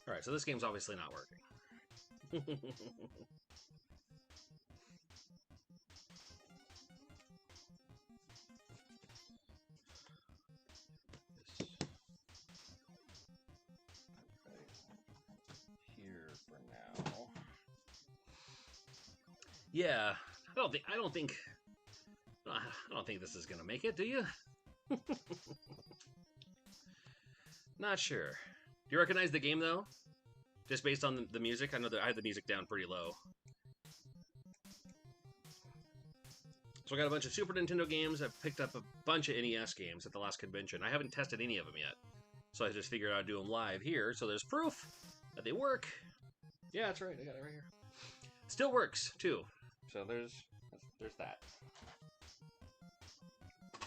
Alright, so this game's obviously not working. Here for now. Yeah, I don't think this is gonna make it, do you? Not sure. Do you recognize the game though? Just based on the music? I know that I had the music down pretty low. So I got a bunch of Super Nintendo games. I've picked up a bunch of NES games at the last convention. I haven't tested any of them yet. So I just figured I'd do them live here, so there's proof that they work. Yeah, that's right. I got it right here. Still works, too. So there's that.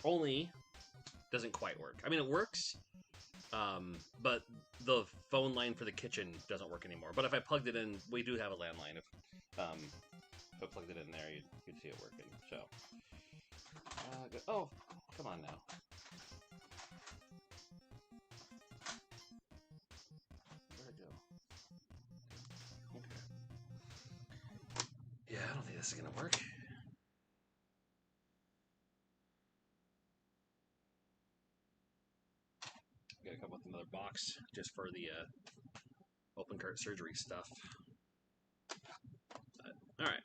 Only doesn't quite work. I mean, it works, but the phone line for the kitchen doesn't work anymore. But if I plugged it in, we do have a landline. If I plugged it in there, you'd see it working. So, oh, come on now. Where'd it go? Okay. Yeah, I don't think this is gonna work. Gotta come up with another box just for the open cart surgery stuff. All right.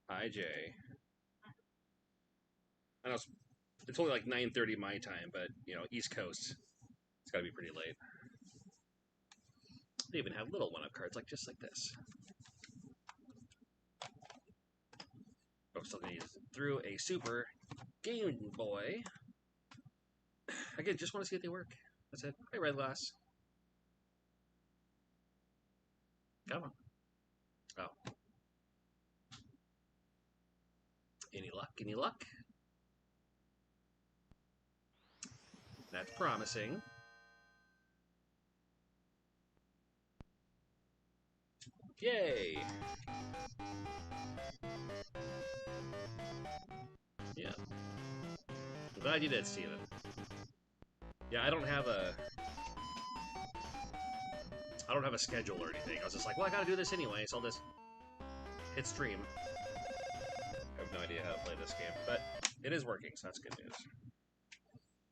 Hi, Jay. I know it's only like 9:30 my time, but you know, East Coast, it's got to be pretty late. They even have little one-up cards, like just like this. I'm still gonna use it through a Super Game Boy. Again, just want to see if they work. That's it. Hey, Red Glass. Come on. Oh. Any luck? Any luck? That's promising. Yay! Yeah. I'm glad you did, Steven. Yeah, I don't have a schedule or anything. I was just like, well, I gotta do this anyway, so I'll just hit stream. I have no idea how to play this game, but it is working, so that's good news.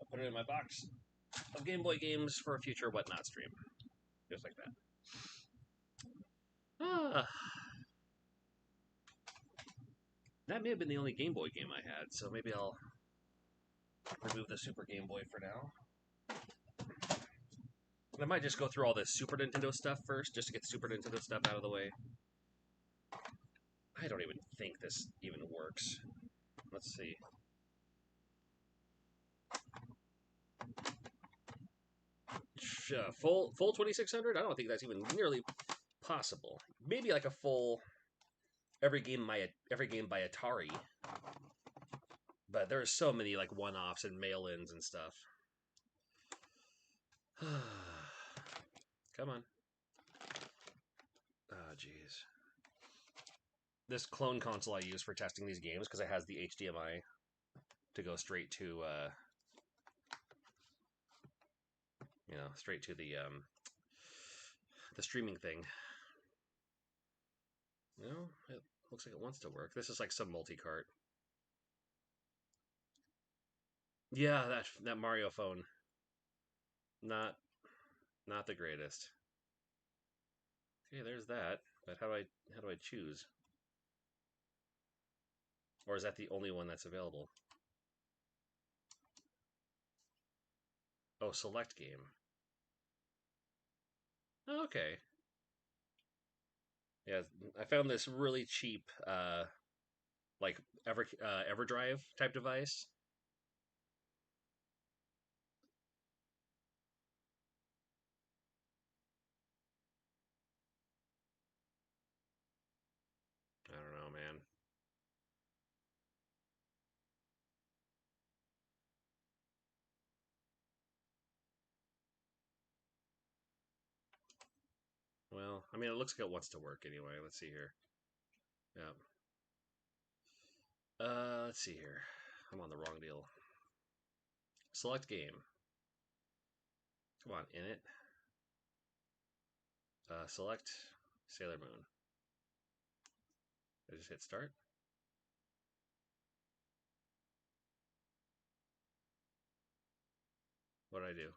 I'll put it in my box of Game Boy games for a future whatnot stream. Just like that. Ah. That may have been the only Game Boy game I had, so maybe I'll remove the Super Game Boy for now. I might just go through all this Super Nintendo stuff first, just to get the Super Nintendo stuff out of the way. I don't even think this even works. Let's see. Full 2600? I don't think that's even nearly possible. Maybe like a full every game by Atari. But there's so many like one-offs and mail-ins and stuff. Come on. Oh, jeez. This clone console I use for testing these games because it has the HDMI to go straight to, straight to the streaming thing. No, it looks like it wants to work. This is like some multi-cart. Yeah, that Mario phone. Not the greatest. Okay, there's that. But how do I choose? Or is that the only one that's available? Oh, select game. Oh, okay. Yeah, I found this really cheap, like EverDrive type device. I don't know, man. Well, I mean, it looks like it wants to work anyway. Let's see here. Yeah. Let's see here. I'm on the wrong deal. Select game. Come on, in it. Select Sailor Moon. I just hit start. What did I do?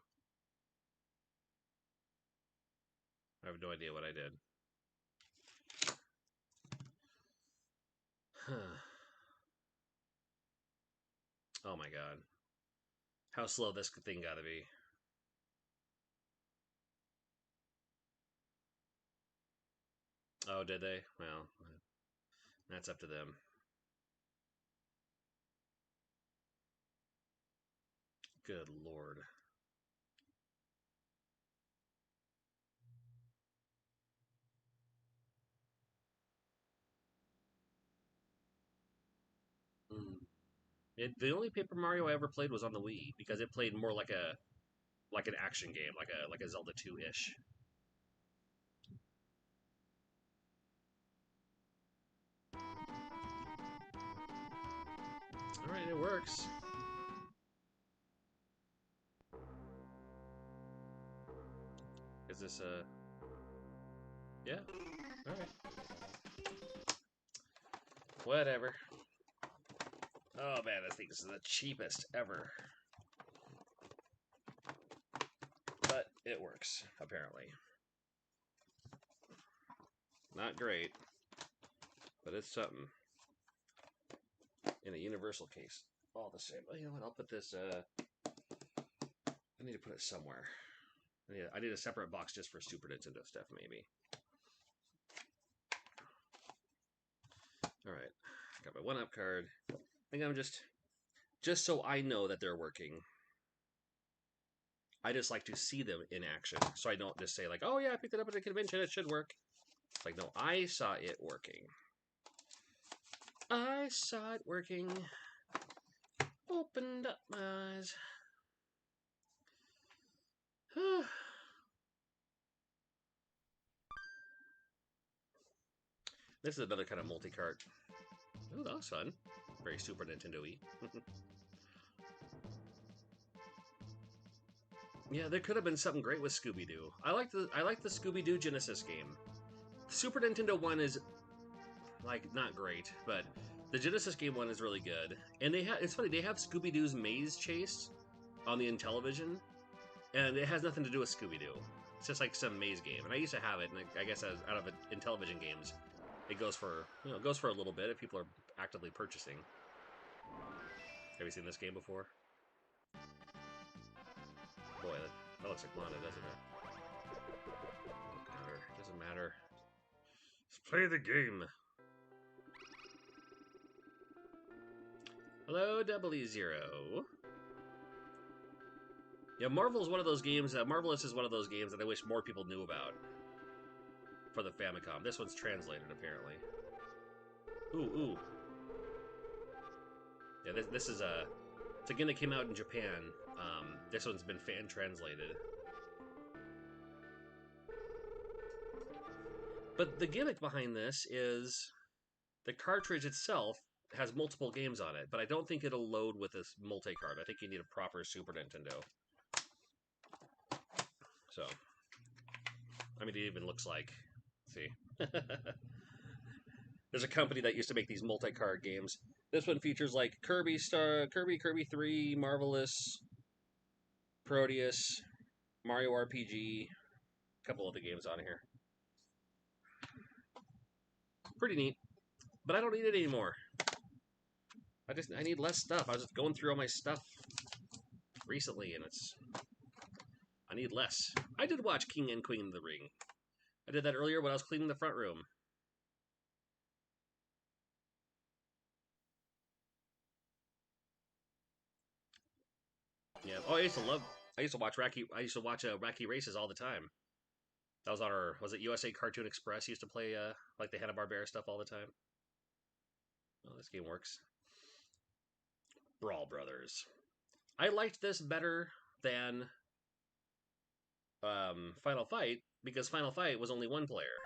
I have no idea what I did. Oh my god. How slow this thing gotta be. Oh, did they? Well, that's up to them. Good lord. The only Paper Mario I ever played was on the Wii because it played more like an action game, like a Zelda 2-ish. All right, it works. Is this yeah? All right. Whatever. Oh man, this thing is the cheapest ever. But it works, apparently. Not great, but it's something. In a universal case. All the same. You know what, I'll put this, I need to put it somewhere. I need a separate box just for Super Nintendo stuff, maybe. Alright, got my 1-up card. I think I'm just so I know that they're working. I just like to see them in action, so I don't just say like, oh yeah, I picked it up at a convention, it should work. It's like, no, I saw it working. I saw it working. Opened up my eyes. This is another kind of multi-cart. Oh, that was fun. Very Super Nintendo-y. Yeah, there could have been something great with Scooby-Doo. I like the Scooby-Doo Genesis game. Super Nintendo one is like not great, but the Genesis game one is really good. And it's funny, they have Scooby-Doo's Maze Chase on the Intellivision, and it has nothing to do with Scooby-Doo. It's just like some maze game. And I used to have it, and I guess out of Intellivision games, it goes for a little bit if people are actively purchasing. Have you seen this game before? Boy, that looks like Lana, doesn't it? Doesn't matter. Let's play the game. Hello, Double-E-Zero. Yeah, Marvel's one of those games. Marvelous is one of those games that I wish more people knew about for the Famicom. This one's translated, apparently. Ooh. Yeah, this is it's a game that came out in Japan. This one's been fan translated. But the gimmick behind this is the cartridge itself has multiple games on it, but I don't think it'll load with this multi-card. I think you need a proper Super Nintendo. So, I mean, it even looks like, see. There's a company that used to make these multi-card games. This one features like Kirby 3, Marvelous, Proteus, Mario RPG, a couple other games on here. Pretty neat, but I don't need it anymore. I need less stuff. I was just going through all my stuff recently, and I need less. I did watch King and Queen of the Ring. I did that earlier when I was cleaning the front room. Yeah. Oh, I used to watch Wacky Races all the time. That was on was it USA Cartoon Express? Used to play like the Hanna-Barbera stuff all the time. Oh, this game works. Brawl Brothers. I liked this better than Final Fight because Final Fight was only one player.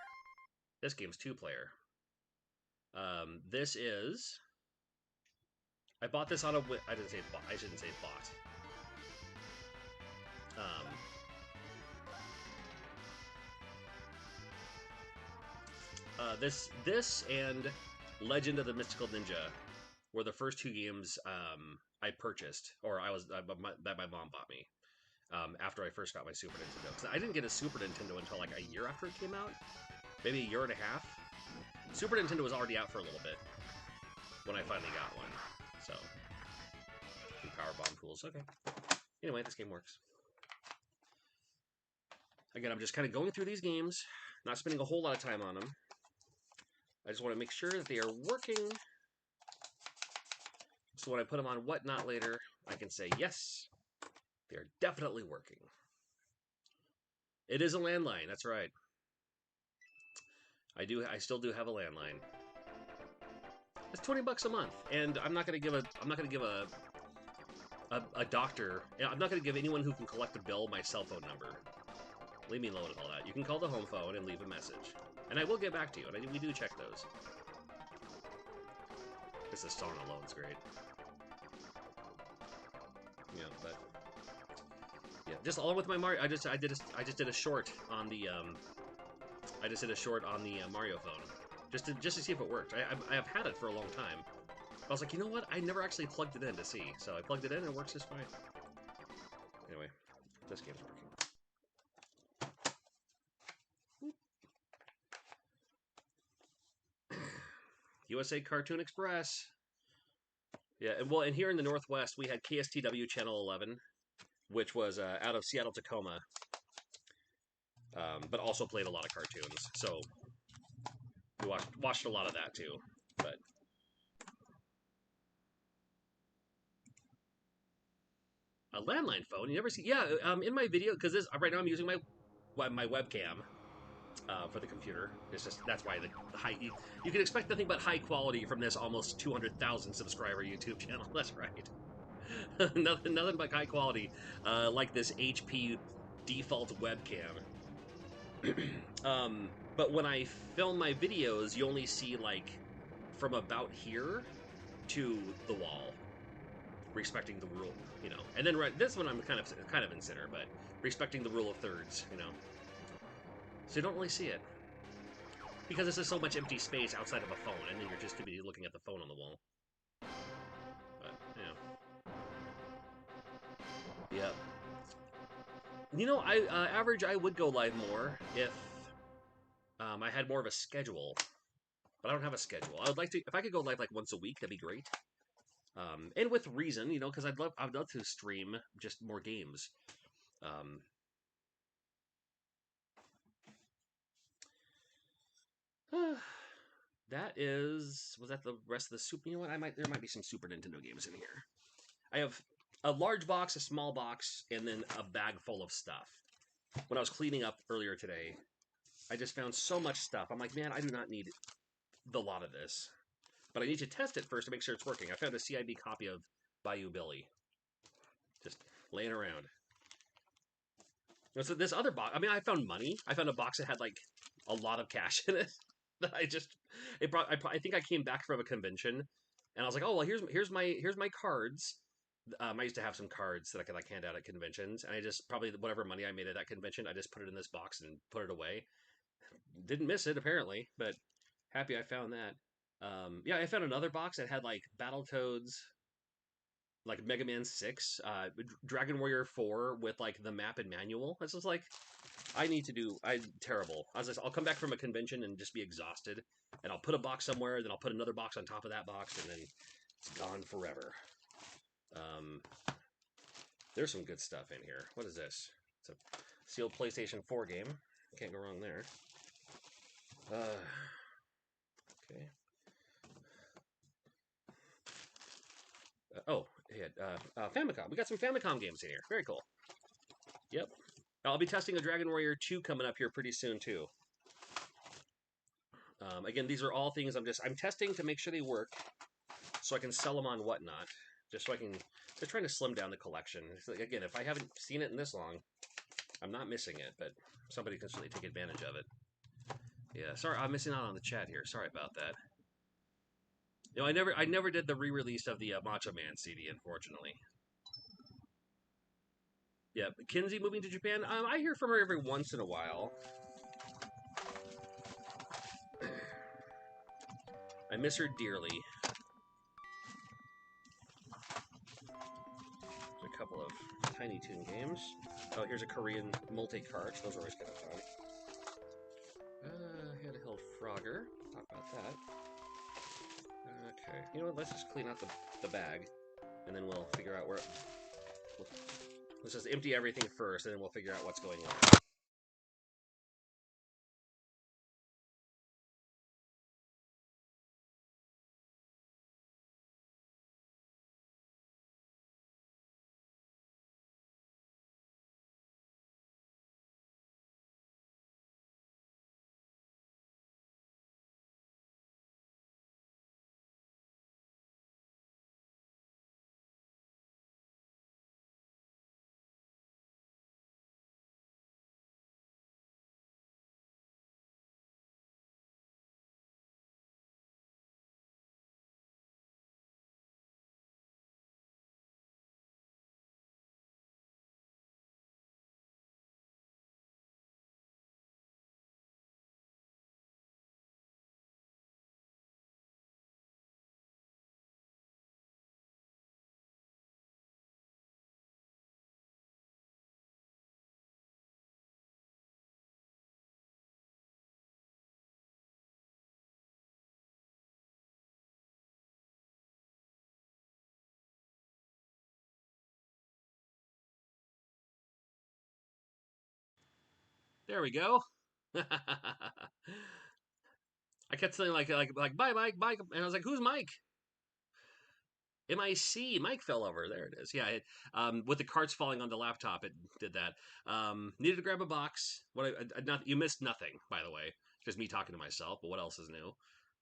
This game's 2-player. This is. I bought this on a. I shouldn't say bought. This and Legend of the Mystical Ninja were the first two games I purchased, or that my mom bought me after I first got my Super Nintendo. 'Cause I didn't get a Super Nintendo until like a year after it came out, maybe a year and a half. Super Nintendo was already out for a little bit when I finally got one. So, two power bomb tools. Okay. Anyway, this game works. Again, I'm just kind of going through these games, not spending a whole lot of time on them. I just want to make sure that they are working. So when I put them on Whatnot later, I can say, yes, they are definitely working. It is a landline, that's right. I still do have a landline. It's $20 a month, and I'm not gonna give a doctor. I'm not gonna give anyone who can collect a bill my cell phone number. Leave me alone with all that. You can call the home phone and leave a message, and I will get back to you. And we do check those. This song alone is great. Yeah, but yeah, just along with my Mario. I just did a short on the Mario phone, just to see if it worked. I have had it for a long time. I was like, you know what? I never actually plugged it in to see, so I plugged it in and it works just fine. Anyway, this game's working. USA Cartoon Express. Yeah, and here in the Northwest, we had KSTW Channel 11, which was out of Seattle, Tacoma, but also played a lot of cartoons. So we watched a lot of that too. But a landline phone, you never see? Yeah, in my video, because right now I'm using my webcam. For the computer. It's just, that's why the high, you can expect nothing but high quality from this almost 200,000 subscriber YouTube channel. That's right. nothing but high quality, like this HP default webcam. But when I film my videos, you only see like from about here to the wall, respecting the rule, you know. And then this one I'm kind of in center, but respecting the rule of thirds, you know. So you don't really see it. Because there's just so much empty space outside of a phone, and then you're just going to be looking at the phone on the wall. But, yeah. Yep. You know, average, I would go live more if I had more of a schedule. But I don't have a schedule. I would like to, if I could go live like once a week, that'd be great. And with reason, you know, because I'd love to stream just more games. Was that the rest of the Super? You know what? There might be some Super Nintendo games in here. I have a large box, a small box, and then a bag full of stuff. When I was cleaning up earlier today, I just found so much stuff. I'm like, man, I do not need the lot of this. But I need to test it first to make sure it's working. I found a CIB copy of Bayou Billy. Just laying around. So this other box, I mean, I found money. I found a box that had like a lot of cash in it. That I think I came back from a convention, and I was like, oh well, here's my cards. I used to have some cards that I could like hand out at conventions, and I just probably whatever money I made at that convention, I just put it in this box and put it away. Didn't miss it apparently, but happy I found that. Yeah, I found another box that had like Battletoads, like Mega Man 6, Dragon Warrior 4 with like the map and manual. It's just like, I'm terrible. I'll come back from a convention and just be exhausted, and I'll put a box somewhere, then I'll put another box on top of that box, and then it's gone forever. There's some good stuff in here. What is this? It's a sealed PlayStation 4 game. Can't go wrong there. Okay. Famicom. We got some Famicom games in here. Very cool. Yep. I'll be testing a Dragon Warrior 2 coming up here pretty soon, too. Again, these are all things I'm testing to make sure they work, so I can sell them on Whatnot. Just trying to slim down the collection. Like, again, if I haven't seen it in this long, I'm not missing it, but somebody can certainly take advantage of it. Yeah, sorry, I'm missing out on the chat here. Sorry about that. You know, I never did the re-release of the Macho Man CD, unfortunately. Yeah, Kinsey moving to Japan. I hear from her every once in a while. I miss her dearly. There's a couple of Tiny Toon games. Oh, here's a Korean multi-cart. Those are always kind of fun. Handheld Frogger. Talk about that. Okay. You know what? Let's just clean out the bag, and then we'll figure out where... Let's just empty everything first, and then we'll figure out what's going on. There we go. I kept saying like bye Mike, Mike, and I was like, who's Mike? MIC. Mike fell over. There it is. Yeah, with the carts falling on the laptop, it did that. Needed to grab a box. You missed nothing, by the way. Just me talking to myself. But what else is new?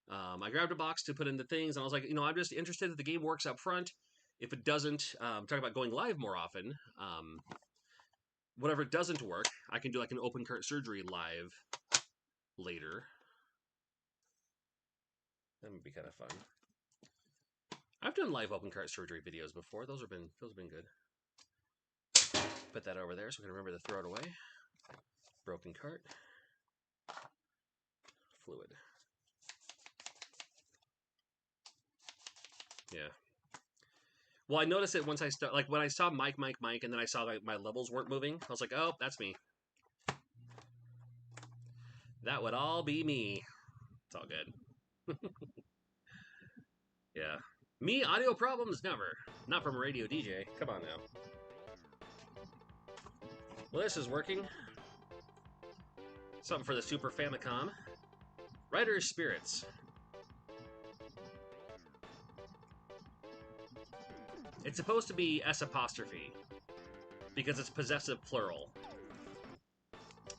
I grabbed a box to put in the things, and I was like, I'm just interested if the game works up front. If it doesn't, talking about going live more often. Whatever doesn't work, I can do like an open cart surgery live later. That would be kind of fun. I've done live open cart surgery videos before. Those have been good. Put that over there so we can remember to throw it away. Broken cart. Fluid. Yeah. Well, I noticed it once I start, like when I saw Mike, and then I saw my levels weren't moving. I was like, oh, that's me. That would all be me. It's all good. Yeah. Me, audio problems, never. Not from a radio DJ. Come on now. Well, this is working. Something for the Super Famicom. Writer's Spirits. It's supposed to be S apostrophe because it's possessive plural.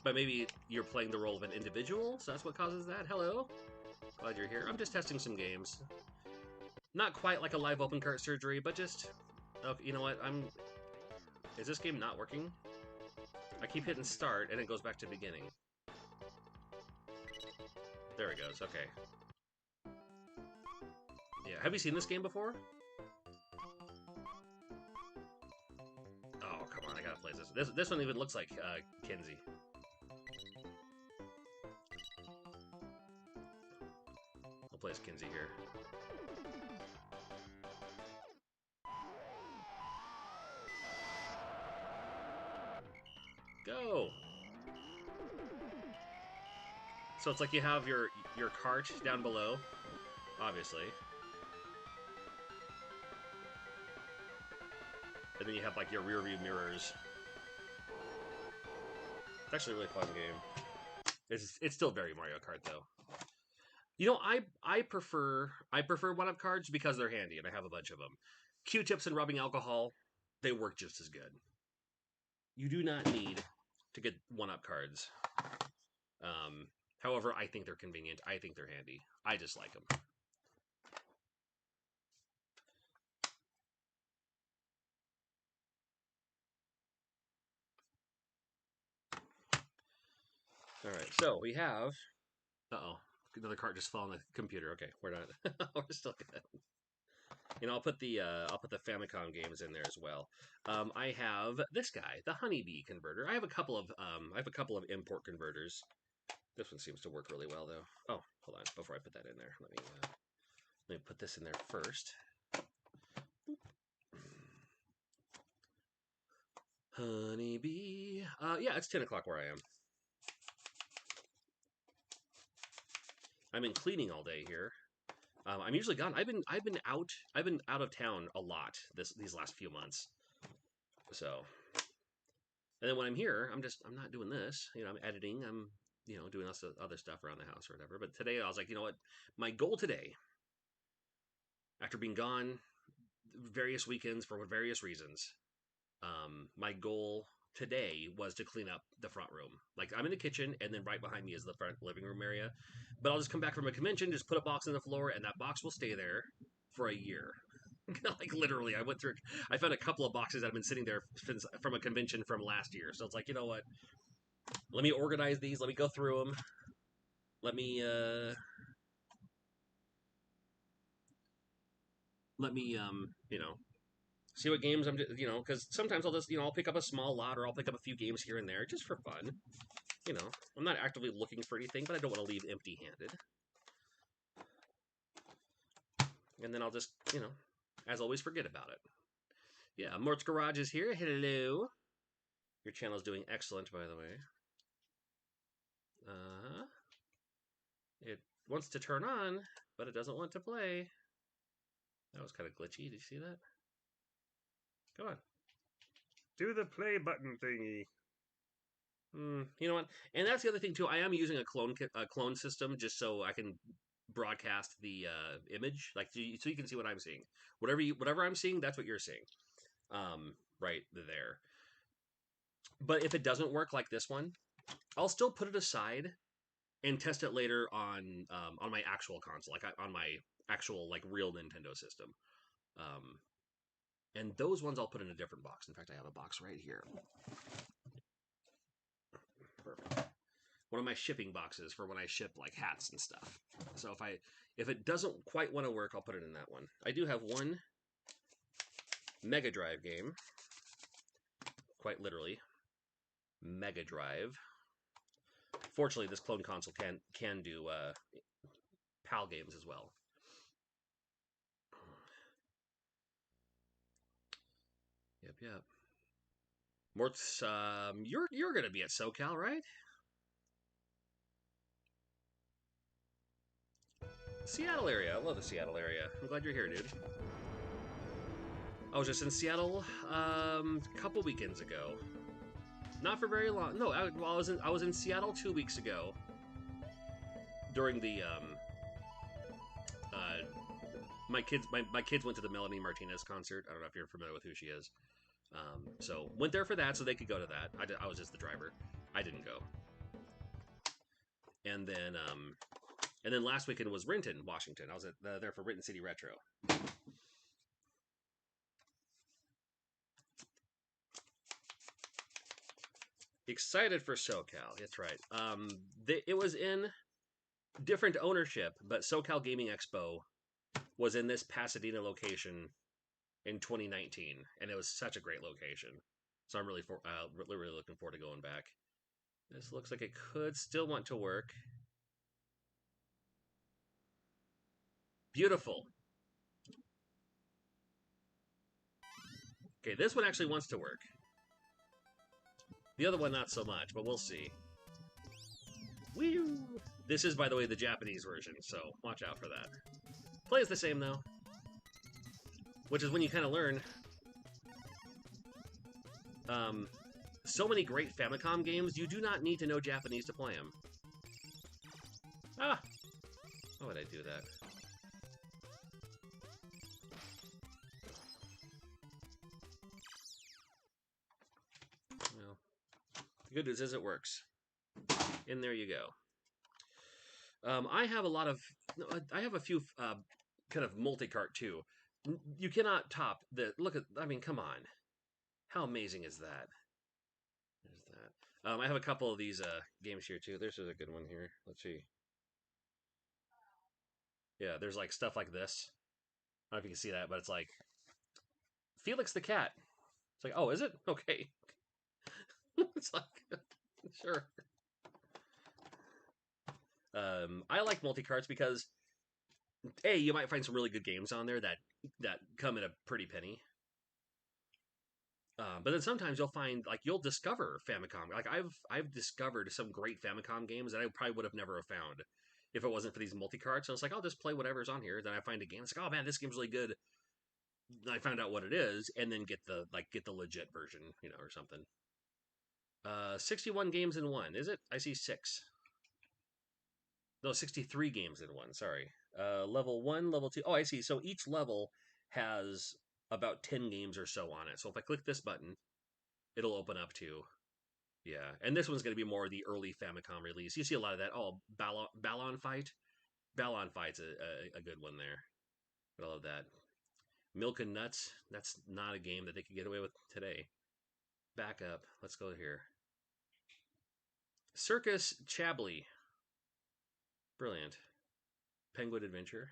But maybe you're playing the role of an individual, so that's what causes that. Hello. Glad you're here. I'm just testing some games. Not quite like a live open cart surgery, but just... Okay, you know what? Is this game not working? I keep hitting start, and it goes back to beginning. There it goes. Okay. Yeah. Have you seen this game before? Oh, come on. I gotta play this. This one even looks like Kenzie. I'll play as Kenzie here. Go! So it's like you have your cart down below, obviously. And then you have like your rear view mirrors. It's actually a really fun game. It's still very Mario Kart though. You know, I prefer 1-up cards because they're handy and I have a bunch of them. Q-tips and rubbing alcohol, they work just as good. You do not need to get 1-up cards. However, I think they're convenient. I think they're handy. I just like them. All right, so we have... Uh-oh. Another cart just fell on the computer. Okay, we're not... we're still good. You know, I'll put the Famicom games in there as well. I have this guy, the Honeybee converter. I have a couple of import converters. This one seems to work really well, though. Oh, hold on. Before I put that in there, let me Let me put this in there first. Honeybee. Yeah, it's 10 o'clock where I am. I'm in cleaning all day here. I'm usually gone. I've been out of town a lot these last few months. So, and then when I'm here, I'm not doing this. You know, I'm editing. I'm doing lots of other stuff around the house or whatever. But today I was like, you know what? My goal today, after being gone various weekends for various reasons, my goal today was to clean up the front room. Like I'm in the kitchen, and then right behind me is the front living room area. But I'll just come back from a convention, just put a box on the floor, and that box will stay there for a year. Like literally, I found a couple of boxes that have been sitting there from a convention from last year. So it's like, you know what? Let me organize these. Let me go through them. Let me see what games I'm, because sometimes I'll just, I'll pick up a small lot, or I'll pick up a few games here and there just for fun. I'm not actively looking for anything, but I don't want to leave empty-handed. And then I'll just, as always, forget about it. Yeah, Mort's Garage is here. Hello. Your channel's doing excellent, by the way. It wants to turn on, but it doesn't want to play. That was kind of glitchy. Did you see that? Come on. Do the play button thingy. You know what? And that's the other thing too. I am using a clone system just so I can broadcast the image, like so you can see what I'm seeing. Whatever I'm seeing, that's what you're seeing. Right there. But if it doesn't work like this one, I'll still put it aside and test it later on my actual console, like on my actual like real Nintendo system. And those ones I'll put in a different box. In fact, I have a box right here. Perfect. One of my shipping boxes for when I ship like hats and stuff. So if it doesn't quite want to work, I'll put it in that one. I do have one Mega Drive game, quite literally, Mega Drive. Fortunately, this clone console can do PAL games as well. Yep. Mort's, you're gonna be at SoCal, right? Seattle area. I love the Seattle area. I'm glad you're here, dude. I was just in Seattle a couple weekends ago. Not for very long. No, I was in Seattle 2 weeks ago during the my kids went to the Melanie Martinez concert. I don't know if you're familiar with who she is. So went there for that, so they could go to that. I was just the driver. I didn't go. And then last weekend was Renton, Washington. I was there for Renton City Retro. Excited for SoCal. That's right. It was in different ownership, but SoCal Gaming Expo was in this Pasadena location in 2019, and it was such a great location. So I'm really looking forward to going back. This looks like it could still want to work. Beautiful. Okay, this one actually wants to work. The other one not so much, but we'll see. Woo! This is, by the way, the Japanese version, so watch out for that. Plays the same, though. Which is when you kind of learn. So many great Famicom games, you do not need to know Japanese to play them. Ah! Why would I do that? Well, the good news is it works. And there you go. I have a few kind of multi-cart too. You cannot top the, I mean, come on. How amazing is that? There's that. I have a couple of these games here too. There's a good one here. Let's see. Yeah, there's like stuff like this. I don't know if you can see that, but it's like Felix the Cat. It's like, oh, is it? Okay. It's like, sure. I like multi-carts because You might find some really good games on there that come at a pretty penny. But then sometimes you'll discover Famicom. Like I've discovered some great Famicom games that I probably would have never have found if it wasn't for these multi-carts. So it's like I'll just play whatever's on here. Then I find a game. It's like, oh man, this game's really good. I found out what it is, and then get the legit version, or something. 61 games in one, is it? I see 6. No, 63 games in one. Sorry. Level 1, level 2. Oh, I see. So each level has about 10 games or so on it. So if I click this button, it'll open up to. Yeah, and this one's going to be more the early Famicom release. You see a lot of that. Oh, Ballon Fight. Ballon Fight's a good one there. I love that. Milk and Nuts. That's not a game that they could get away with today. Back up. Let's go here. Circus Chablis. Brilliant. Penguin Adventure.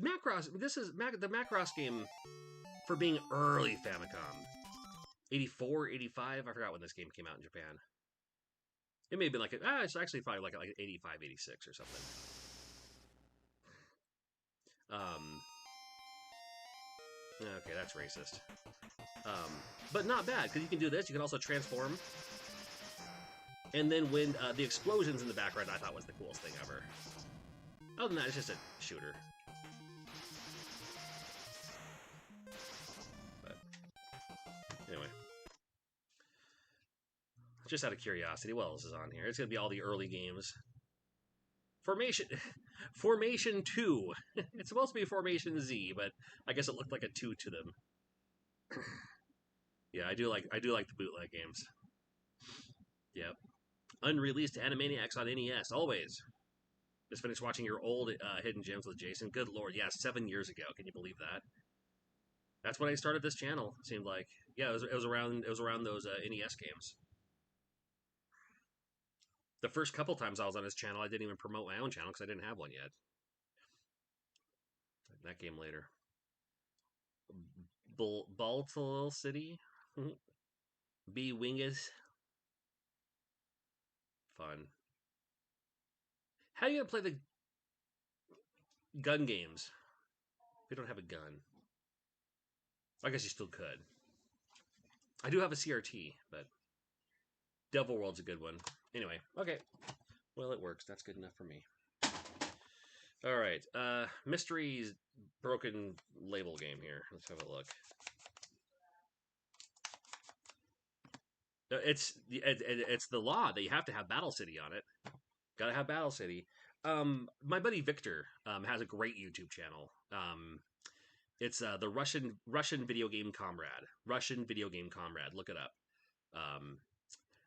Macross. This is the Macross game for being early Famicom. 84, 85. I forgot when this game came out in Japan. It may have been like it's actually probably like 85, 86 or something. Okay, that's racist. But not bad, because you can do this. You can also transform. And then when the explosions in the background, I thought was the coolest thing ever. Other than that, it's just a shooter. But anyway. Just out of curiosity, what else is on here? It's going to be all the early games. Formation 2. It's supposed to be Formation Z, but I guess it looked like a 2 to them. Yeah, I do like the bootleg games. Yep. Unreleased Animaniacs on NES, always. Just finished watching your old Hidden Gems with Jason. Good lord, yeah, 7 years ago. Can you believe that? That's when I started this channel. It seemed like, yeah, it was around those NES games. The first couple times I was on his channel, I didn't even promote my own channel because I didn't have one yet. That game later. Baltal City. B Wingus. Fun. How are you gonna play the gun games if you don't have a gun? I guess you still could. I do have a CRT, but Devil World's a good one. Anyway, okay. Well, it works. That's good enough for me. All right. Mysteries broken label game here. Let's have a look. It's the law that you have to have Battle City on it. Gotta have Battle City. My buddy Victor has a great YouTube channel. It's the Russian video game comrade. Russian video game comrade. Look it up.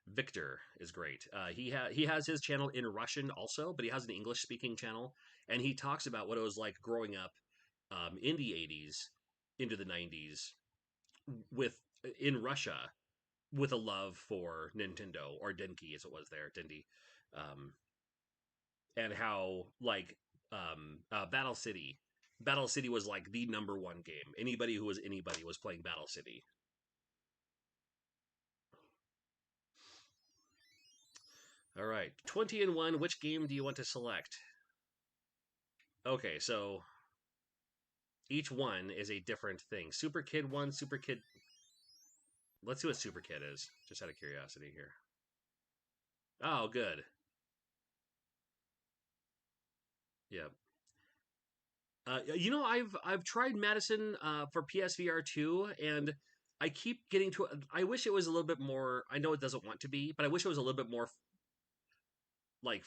Victor is great. He has his channel in Russian also, but he has an English speaking channel, and he talks about what it was like growing up in the 80s into the 90s in Russia with a love for Nintendo, or Denki as it was there, Dendy, and how like Battle City was like the #1 game. Anybody who was anybody was playing Battle City. All right, 20 and 1. Which game do you want to select? Okay, so each one is a different thing. Super Kid 1, Super Kid. Let's see what Super Kid is, just out of curiosity here. Oh, good. Yep. I've tried Madison for PSVR 2, and I keep getting to. I wish it was a little bit more. I know it doesn't want to be, but I wish it was a little bit more, like,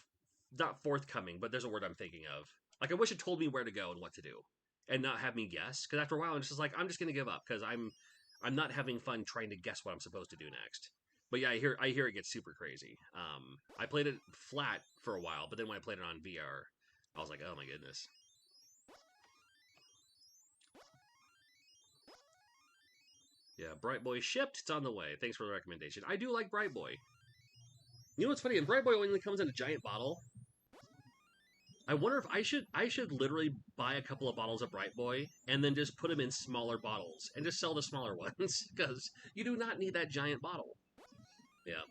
not forthcoming. But there's a word I'm thinking of. Like, I wish it told me where to go and what to do, and not have me guess. Because after a while, I'm just like, I'm just gonna give up because I'm not having fun trying to guess what I'm supposed to do next. But yeah, I hear it gets super crazy. I played it flat for a while, but then when I played it on VR, I was like, oh my goodness. Yeah, Bright Boy shipped. It's on the way. Thanks for the recommendation. I do like Bright Boy. You know what's funny? And Bright Boy only comes in a giant bottle. I wonder if I should literally buy a couple of bottles of Bright Boy and then just put them in smaller bottles and just sell the smaller ones because you do not need that giant bottle. Yeah.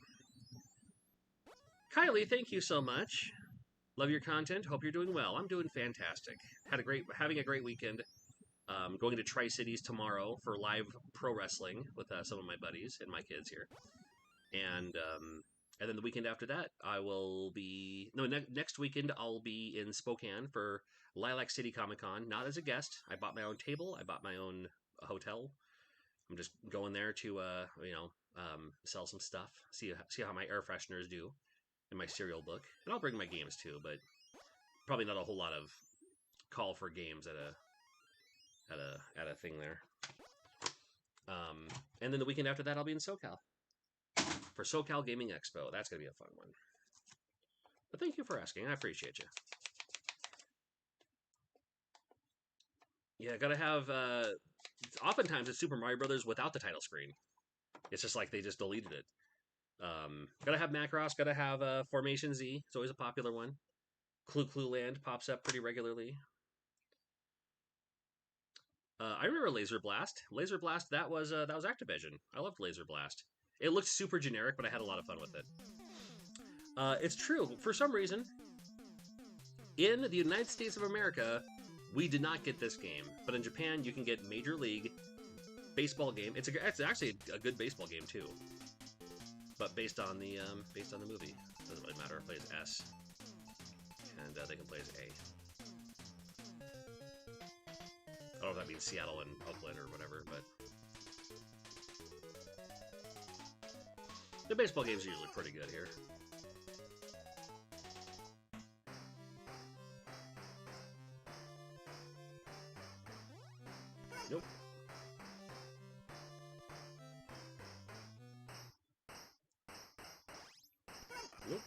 Kylie, thank you so much. Love your content. Hope you're doing well. I'm doing fantastic. Having a great weekend. Going to Tri-Cities tomorrow for live pro wrestling with some of my buddies and my kids here. And then the weekend after that, I will be... No, next weekend, I'll be in Spokane for Lilac City Comic Con. Not as a guest. I bought my own table. I bought my own hotel. I'm just going there to, sell some stuff. See how my air fresheners do in my cereal book. And I'll bring my games too, but probably not a whole lot of call for games at a thing there. And then the weekend after that, I'll be in SoCal for SoCal Gaming Expo. That's going to be a fun one. But thank you for asking. I appreciate you. Yeah, gotta have... oftentimes it's Super Mario Brothers without the title screen. It's just like they just deleted it. Gotta have Macross. Gotta have Formation Z. It's always a popular one. Clue Land pops up pretty regularly. I remember Laser Blast. Laser Blast, that was Activision. I loved Laser Blast. It looked super generic, but I had a lot of fun with it. It's true. For some reason, in the United States of America, we did not get this game. But in Japan, you can get Major League Baseball game. It's actually a good baseball game too. But based on the movie, doesn't really matter. It plays S, and they can play as A. I don't know if that means Seattle and Oakland or whatever, but the baseball games are usually pretty good here. Nope. Nope.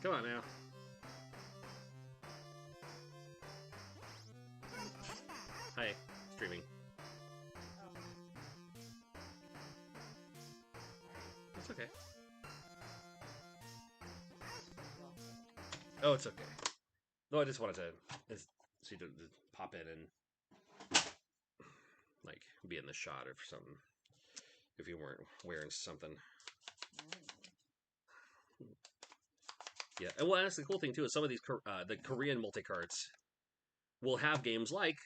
Come on now. Hi, streaming. It's okay. Oh, it's okay. No, I just wanted to so you don't pop in and like be in the shot or something if you weren't wearing something. Yeah, and well, that's the cool thing too is some of these the Korean multi-carts will have games like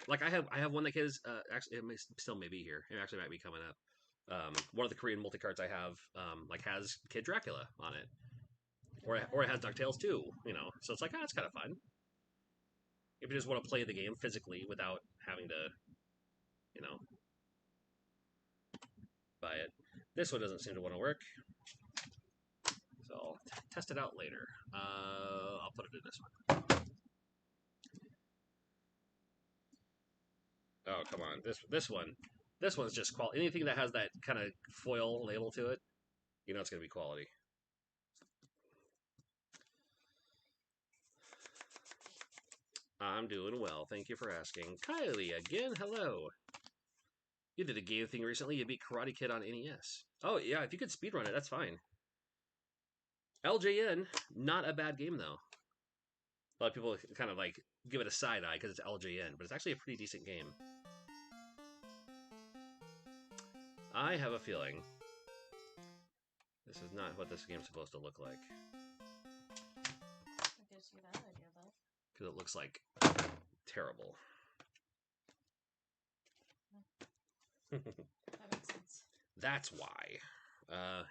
I have one that is actually it still may be here. It actually might be coming up. One of the Korean multi-carts I have has Kid Dracula on it, or it has DuckTales too. So it's like it's kind of fun if you just want to play the game physically without having to buy it. This one doesn't seem to want to work. So I'll test it out later. I'll put it in this one. Oh, come on. This one's just quality. Anything that has that kind of foil label to it, it's going to be quality. I'm doing well. Thank you for asking. Kylie, again, hello. You did a game thing recently. You beat Karate Kid on NES. Oh, yeah, if you could speedrun it, that's fine. LJN, not a bad game, though. A lot of people kind of give it a side eye because it's LJN, but it's actually a pretty decent game. I have a feeling this is not what this game's supposed to look like. What gives you that idea, though? Because it looks like terrible. That makes sense. That's why.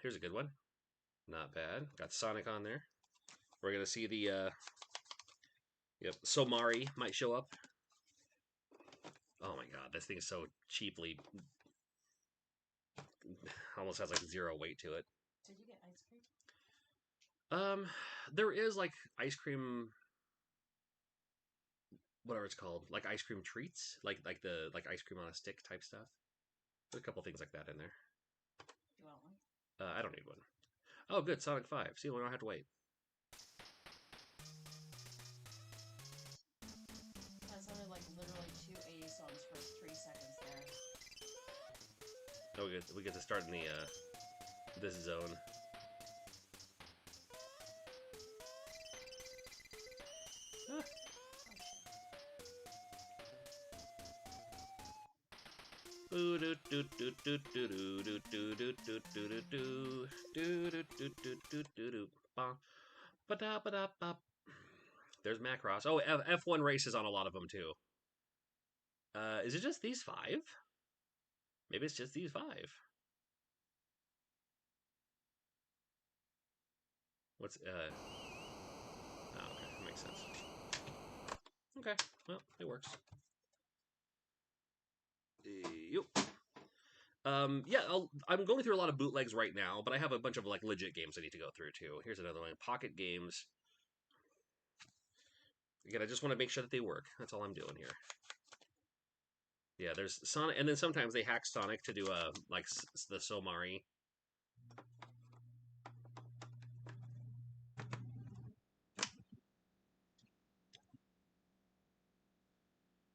Here's a good one. Not bad. Got Sonic on there. We're going to see the... Yep, Somari might show up. Oh my god, this thing is so cheaply... Almost has 0 weight to it. Did you get ice cream? There is ice cream... Whatever it's called. Ice cream treats. Like ice cream on a stick type stuff. There's a couple things like that in there. You want one? I don't need one. Oh, good. Sonic 5. See, we don't have to wait. That sounded like literally 2 80 songs for 3 seconds there. Oh, we get to start in this zone. Ah. Ba-da-ba-da-ba. There's Macross. Oh, F1 races on a lot of them too. Is it just these 5? Maybe it's just these 5. What's Oh, okay, that makes sense. Okay, well, it works. Yep. Yeah, I'm going through a lot of bootlegs right now, but I have a bunch of like legit games I need to go through too. Here's another one: Pocket Games. Again, I just want to make sure that they work. That's all I'm doing here. Yeah, there's Sonic, and then sometimes they hack Sonic to do like the Somari.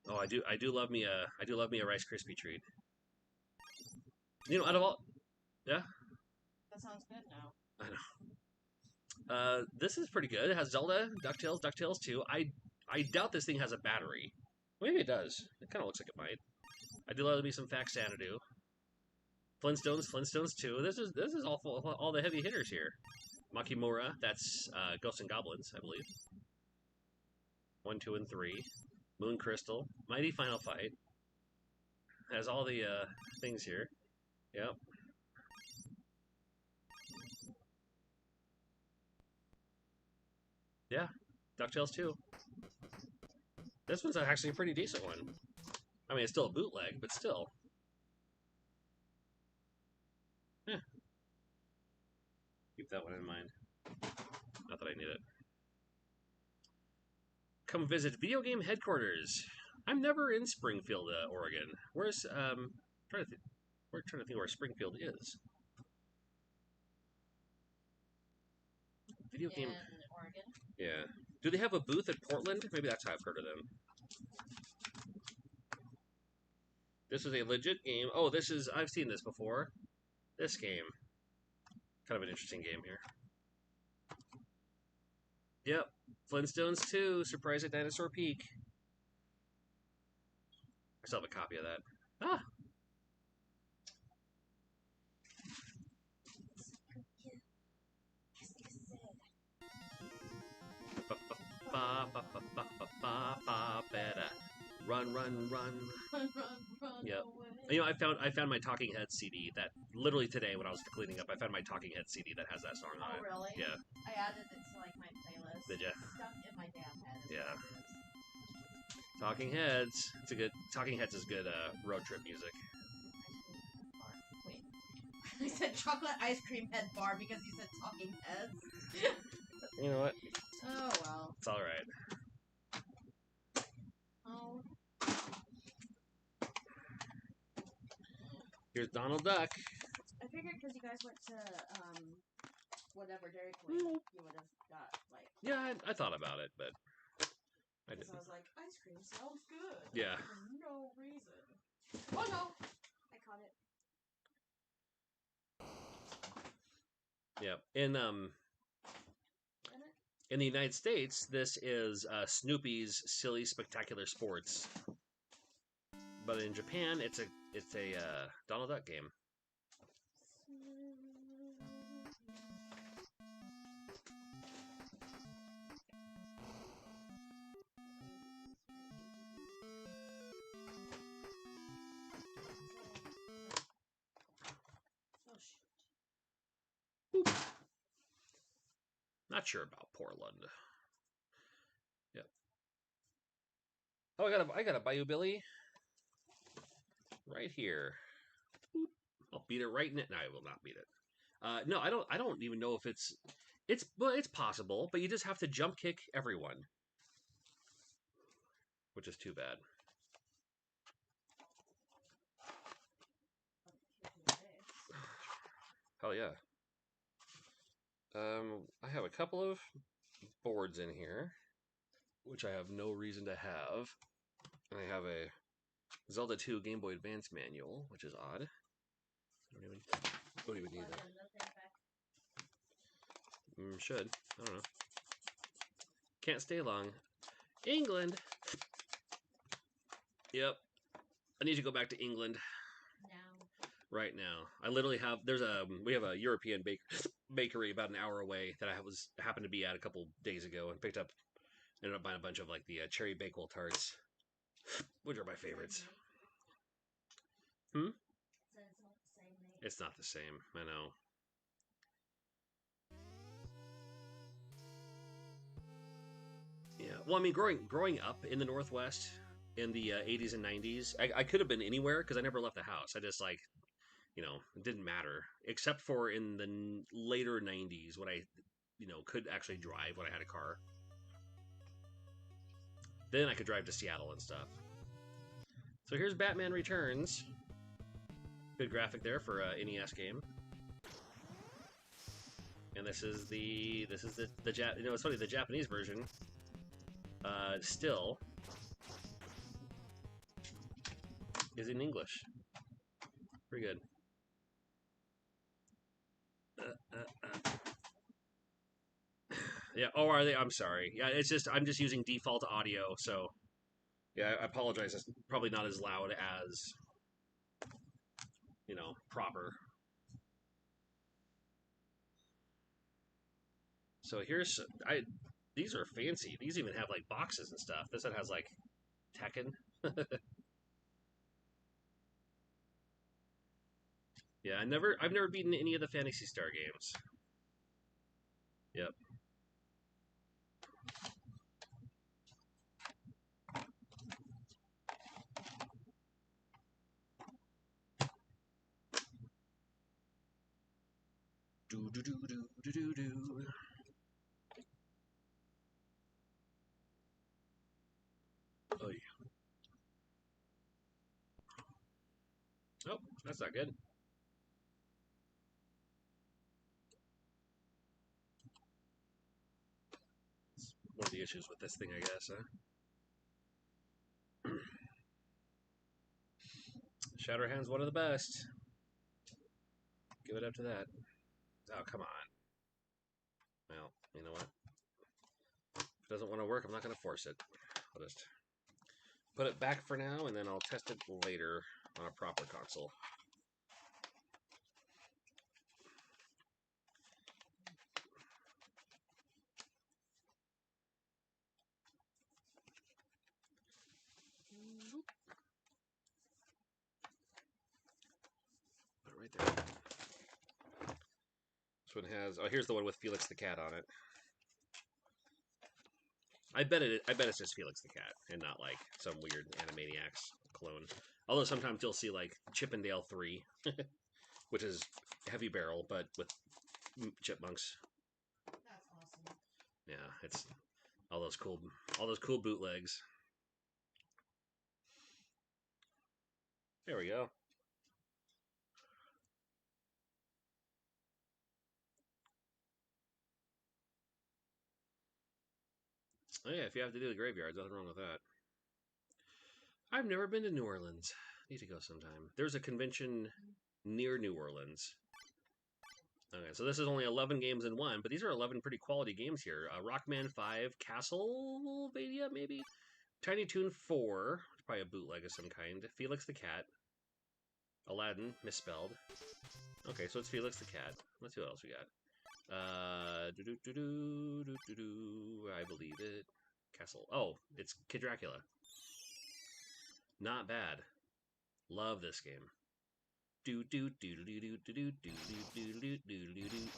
Oh, I do love me a Rice Krispie treat. You know, out of all, yeah, That sounds good now. I know. This is pretty good. It has Zelda, DuckTales, DuckTales 2. I doubt this thing has a battery. Maybe it does. It kind of looks like it might. I do love me some Fact Xanadu. Flintstones 2. This is all the heavy hitters here. Makimura, that's Ghosts and Goblins, I believe. 1, 2, and 3. Moon Crystal, Mighty Final Fight. Has all the things here. Yep. Yeah, DuckTales 2. This one's actually a pretty decent one. I mean, it's still a bootleg, but still. Yeah. Keep that one in mind. Not that I need it. Come visit Video Game Headquarters. I'm never in Springfield, Oregon. Where's trying to think. We're trying to think where Springfield is. Video game. In Oregon. Yeah. Do they have a booth at Portland? Maybe that's how I've heard of them. This is a legit game. Oh, I've seen this before. This game. Kind of an interesting game here. Yep. Flintstones 2, Surprise at Dinosaur Peak. I still have a copy of that. Ah! Better. Run. Run Yep. away. You know, I found my Talking Heads CD that literally today when I was cleaning up, I found my Talking Heads CD that has that song on it. Oh, really? Yeah. I added it to like my playlist. Did ya? It's stuck in my damn head. Yeah. Talking Heads. It's a good. Talking Heads is good road trip music. Wait. I said chocolate ice cream head bar because you said talking heads. You know what? Oh well. It's all right. Oh. Here's Donald Duck. I figured because you guys went to whatever Dairy Queen, you would have got like. Yeah, I thought about it, but I Because didn't. I was like, ice cream sounds good. Yeah. For no reason. Oh no! I caught it. Yeah. Didn't In the United States, this is Snoopy's Silly Spectacular Sports. But in Japan, it's a Donald Duck game. Oh shoot. Not sure about Portland. Yep. Oh, I got a Bayou Billy right here. I'll beat it right in it. No, I will not beat it. No, I don't even know if it's possible, but you just have to jump kick everyone, which is too bad. Hell yeah. I have a couple of boards in here, which I have no reason to have. And I have a Zelda 2 Game Boy Advance manual, which is odd. Don't even need that. Should. I don't know. Can't stay long. England. Yep. I need to go back to England. Now. Right now. I literally have we have a European bakery about an hour away that I happened to be at a couple days ago and ended up buying a bunch of like the cherry Bakewell tarts, which are my favorites. Hmm? So it's not the same, mate. It's not the same. I know. Yeah. Well, I mean, growing up in the Northwest in the 80s and 90s, I could have been anywhere because I never left the house. I just like, it didn't matter except for in the later 90s when I, could actually drive when I had a car. Then I could drive to Seattle and stuff. So here's Batman Returns. Good graphic there for a NES game. And this is the it's funny, the Japanese version still is in English. Pretty good. Yeah. Oh, are they? I'm sorry. Yeah, I'm just using default audio, so yeah, I apologize. It's probably not as loud as proper. So these are fancy. These even have like boxes and stuff. This one has like Tekken. Yeah, I've never beaten any of the Phantasy Star games. Yep. Do do do do do do do. Oh yeah. Oh, that's not good. It's one of the issues with this thing, I guess, huh? Shatterhand's one of the best. Give it up to that. Oh, come on. Well, you know what? If it doesn't want to work, I'm not going to force it. I'll just put it back for now, and then I'll test it later on a proper console. Put it right there. This one has... Oh, here's the one with Felix the Cat on it. I bet it's just Felix the Cat, and not like some weird Animaniacs clone. Although sometimes you'll see like Chippendale 3, which is Heavy Barrel, but with chipmunks. That's awesome. Yeah, it's all those cool bootlegs. There we go. Oh yeah, if you have to do the graveyards, nothing wrong with that. I've never been to New Orleans. Need to go sometime. There's a convention near New Orleans. Okay, so this is only 11 games in one, but these are 11 pretty quality games here. Rockman 5, Castlevania, maybe? Tiny Toon 4, probably a bootleg of some kind. Felix the Cat. Aladdin, misspelled. Okay, so it's Felix the Cat. Let's see what else we got. I believe it. Castle. Oh, it's Kid Dracula. Not bad. Love this game. Do do do do do do do do do do do do do.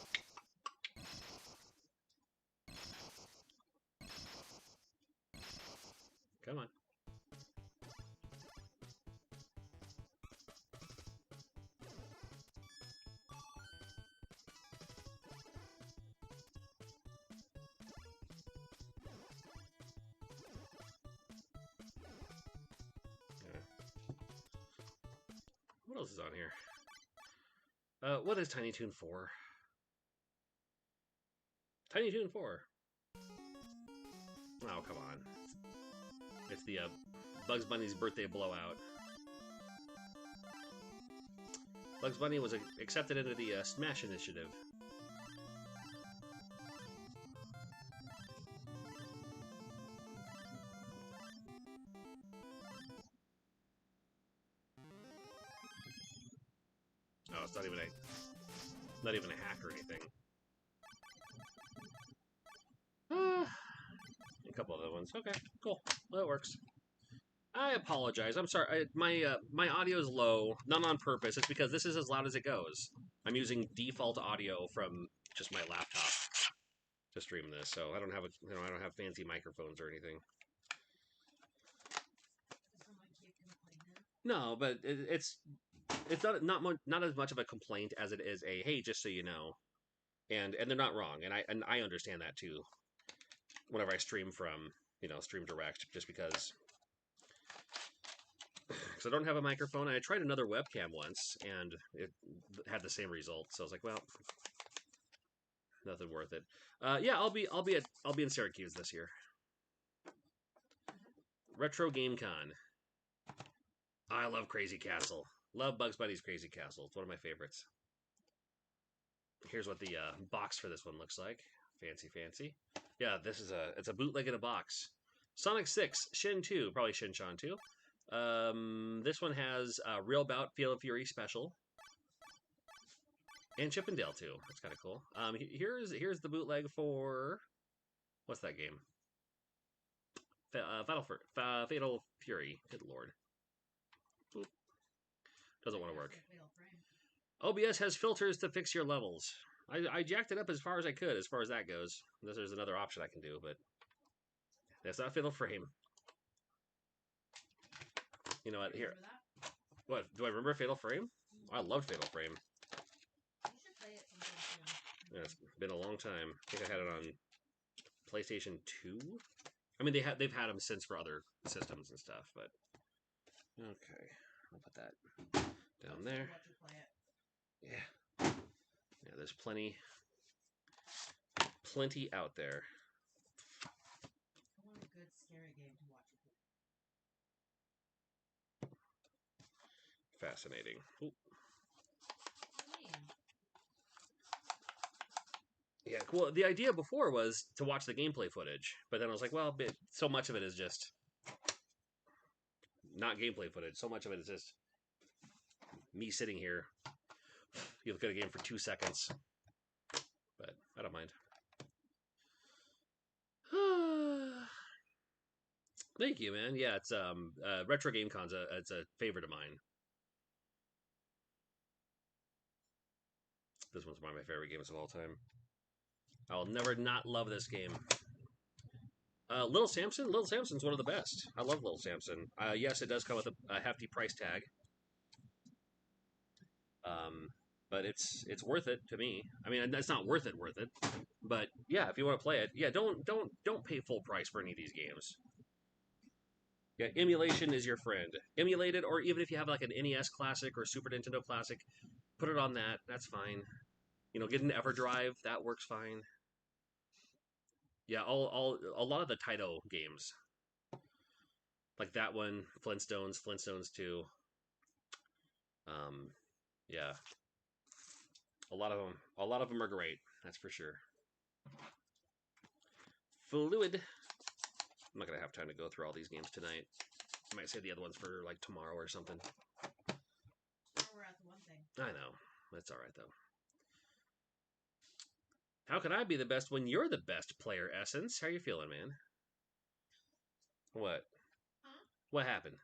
Come on. What else is on here? What is Tiny Toon 4? Tiny Toon 4. Oh, come on. It's the Bugs Bunny's birthday blowout. Bugs Bunny was accepted into the Smash Initiative. Oh, it's not even a hack or anything. A couple other ones. Okay, cool. Well, that works. I apologize. I'm sorry. My audio is low, not on purpose. It's because this is as loud as it goes. I'm using default audio from just my laptop to stream this, so I don't have I don't have fancy microphones or anything. No, but it's not as much of a complaint as it is a hey, just so you know, and they're not wrong, and I understand that too. Whenever I stream from Stream Direct, just because I don't have a microphone. I tried another webcam once, and it had the same result. So I was like, well, nothing worth it. Yeah, I'll be in Syracuse this year. Retro Game Con. I love Crazy Castle. Love Bugs Bunny's Crazy Castle. It's one of my favorites. Here's what the box for this one looks like. Fancy, fancy. Yeah, it's a bootleg in a box. Sonic 6, Shin 2, probably Shin Shan 2. This one has Real Bout Feel of Fury Special. And Chip and Dale too. That's kind of cool. Here's the bootleg for what's that game? Fatal Fury. Good lord. Boop. Doesn't want to work. OBS has filters to fix your levels. I jacked it up as far as I could, as far as that goes. Unless there's another option I can do, but that's not Fatal Frame. You know what? Here. What? Do I remember Fatal Frame? I loved Fatal Frame. You should play it sometime soon. Yeah, it's been a long time. I think I had it on PlayStation 2. I mean, they've had them since for other systems and stuff, but okay, I'll put that down there. Yeah, yeah. There's plenty out there. I want a good scary game to watch. Fascinating. Ooh. Yeah, well, the idea before was to watch the gameplay footage, but then I was like, well, so much of it is just not gameplay footage. So much of it is just me sitting here. You look at a game for 2 seconds, but I don't mind. Thank you, man. Yeah, it's Retro Game Con's it's a favorite of mine. This one's one of my favorite games of all time. I will never not love this game. Little Samson? Little Samson's one of the best. I love Little Samson. Yes, it does come with a hefty price tag. But it's worth it to me. I mean, it's not worth it, but yeah, if you want to play it, yeah, don't pay full price for any of these games. Yeah, emulation is your friend. Emulate it, or even if you have like an NES Classic or Super Nintendo Classic, put it on that. That's fine. Get an EverDrive. That works fine. Yeah, a lot of the Taito games, like that one, Flintstones 2. Yeah, a lot of them are great. That's for sure. Fluid. I'm not gonna have time to go through all these games tonight. I might save the other ones for like tomorrow or something. We're at the one thing. I know. That's all right though. How can I be the best when you're the best, Player Essence? How are you feeling, man? What? Huh? What happened?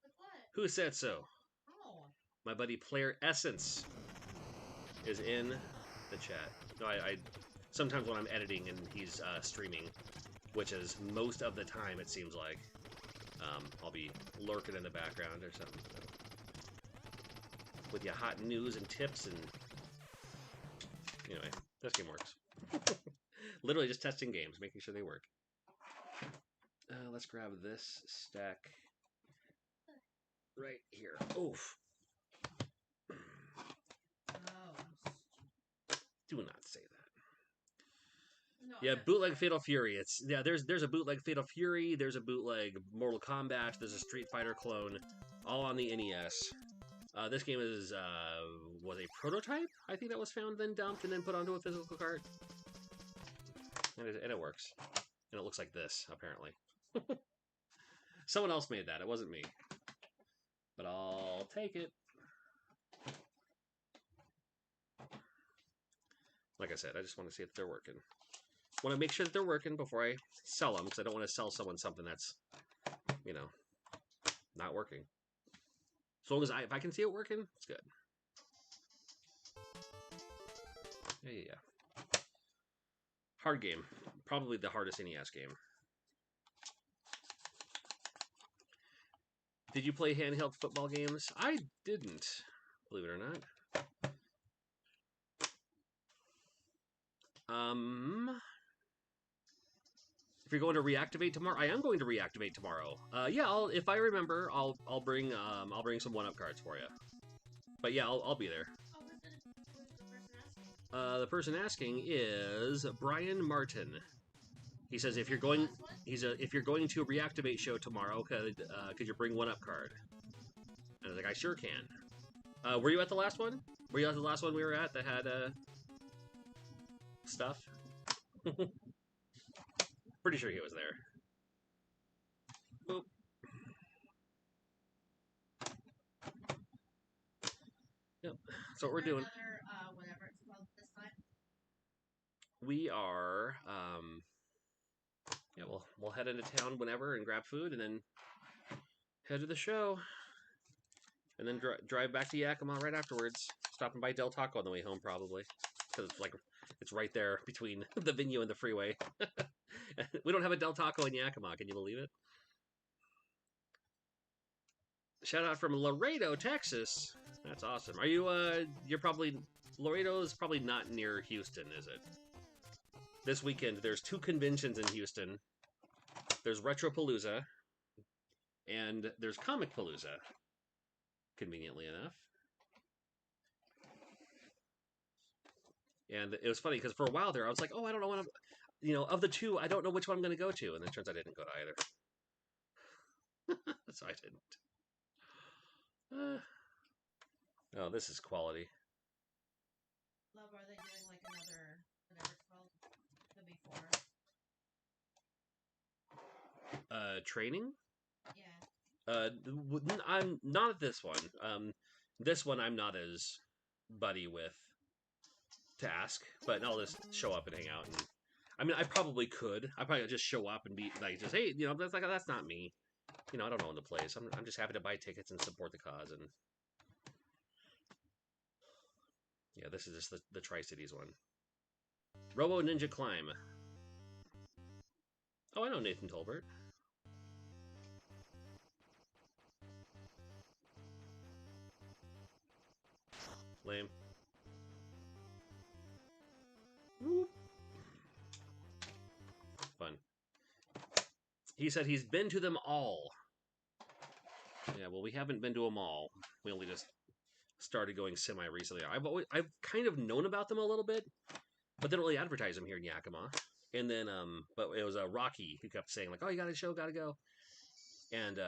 With what? Who said so? Oh. My buddy Player Essence is in the chat. No, I sometimes when I'm editing and he's streaming, which is most of the time it seems like, I'll be lurking in the background or something. So. With your hot news and tips and anyway, this game works. Literally just testing games, making sure they work. Let's grab this stack right here. Oof. Do not say that. No, yeah, bootleg Fatal Fury. There's a bootleg Fatal Fury. There's a bootleg Mortal Kombat. There's a Street Fighter clone, all on the NES. This game was a prototype. I think that was found, then dumped, and then put onto a physical cart. And it works. And it looks like this, apparently. Someone else made that. It wasn't me. But I'll take it. Like I said, I just want to see if they're working. want to make sure that they're working before I sell them, because I don't want to sell someone something that's, you know, not working. As long as if I can see it working, it's good. Yeah. Hard game. Probably the hardest NES game. Did you play handheld football games? I didn't, believe it or not. If you're going to reactivate tomorrow, I am going to reactivate tomorrow. Yeah, if I remember, I'll bring some 1-up cards for you. But yeah, I'll be there. The person asking is Brian Martin. He says if you're going, if you're going to a reactivate show tomorrow, could you bring 1-up card? And I was like, I sure can. Were you at the last one? Were you at the last one we were at that had stuff? Pretty sure he was there. Boop. Yep. That's what we're doing. Whatever it's called this time. We are. Yeah, we'll head into town whenever and grab food, and then head to the show, and then drive back to Yakima right afterwards. Stopping by Del Taco on the way home, probably, because it's right there between the venue and the freeway. We don't have a Del Taco in Yakima. Can you believe it? Shout out from Laredo, Texas. That's awesome. Are you? You're probably Laredo is probably not near Houston, is it? This weekend, there's 2 conventions in Houston. There's Retropalooza, and there's Comicpalooza, conveniently enough. And it was funny, because for a while there, I was like, oh, I don't know what I'm... You know, of the 2, I don't know which one I'm going to go to. And it turns out I didn't go to either. So I didn't. Oh, this is quality. Love, are they doing like another, whatever it's called, the before? Training? Yeah. I'm not at this one. This one I'm not as buddy with to ask, but I'll just show up and hang out. And I mean, I probably could. I probably just show up and be like, just hey, you know, that's not me. You know, I don't own the place. I'm just happy to buy tickets and support the cause. And yeah, this is just the Tri-Cities one. Robo Ninja Climb. Oh, I know Nathan Tolbert. Lame. Whoop. Fun. He said he's been to them all. Yeah, well, we haven't been to them all. We only just started going semi recently. I've kind of known about them a little bit, but they don't really advertise them here in Yakima. And then, but it was Rocky who kept saying like, "Oh, you got a show, gotta go." And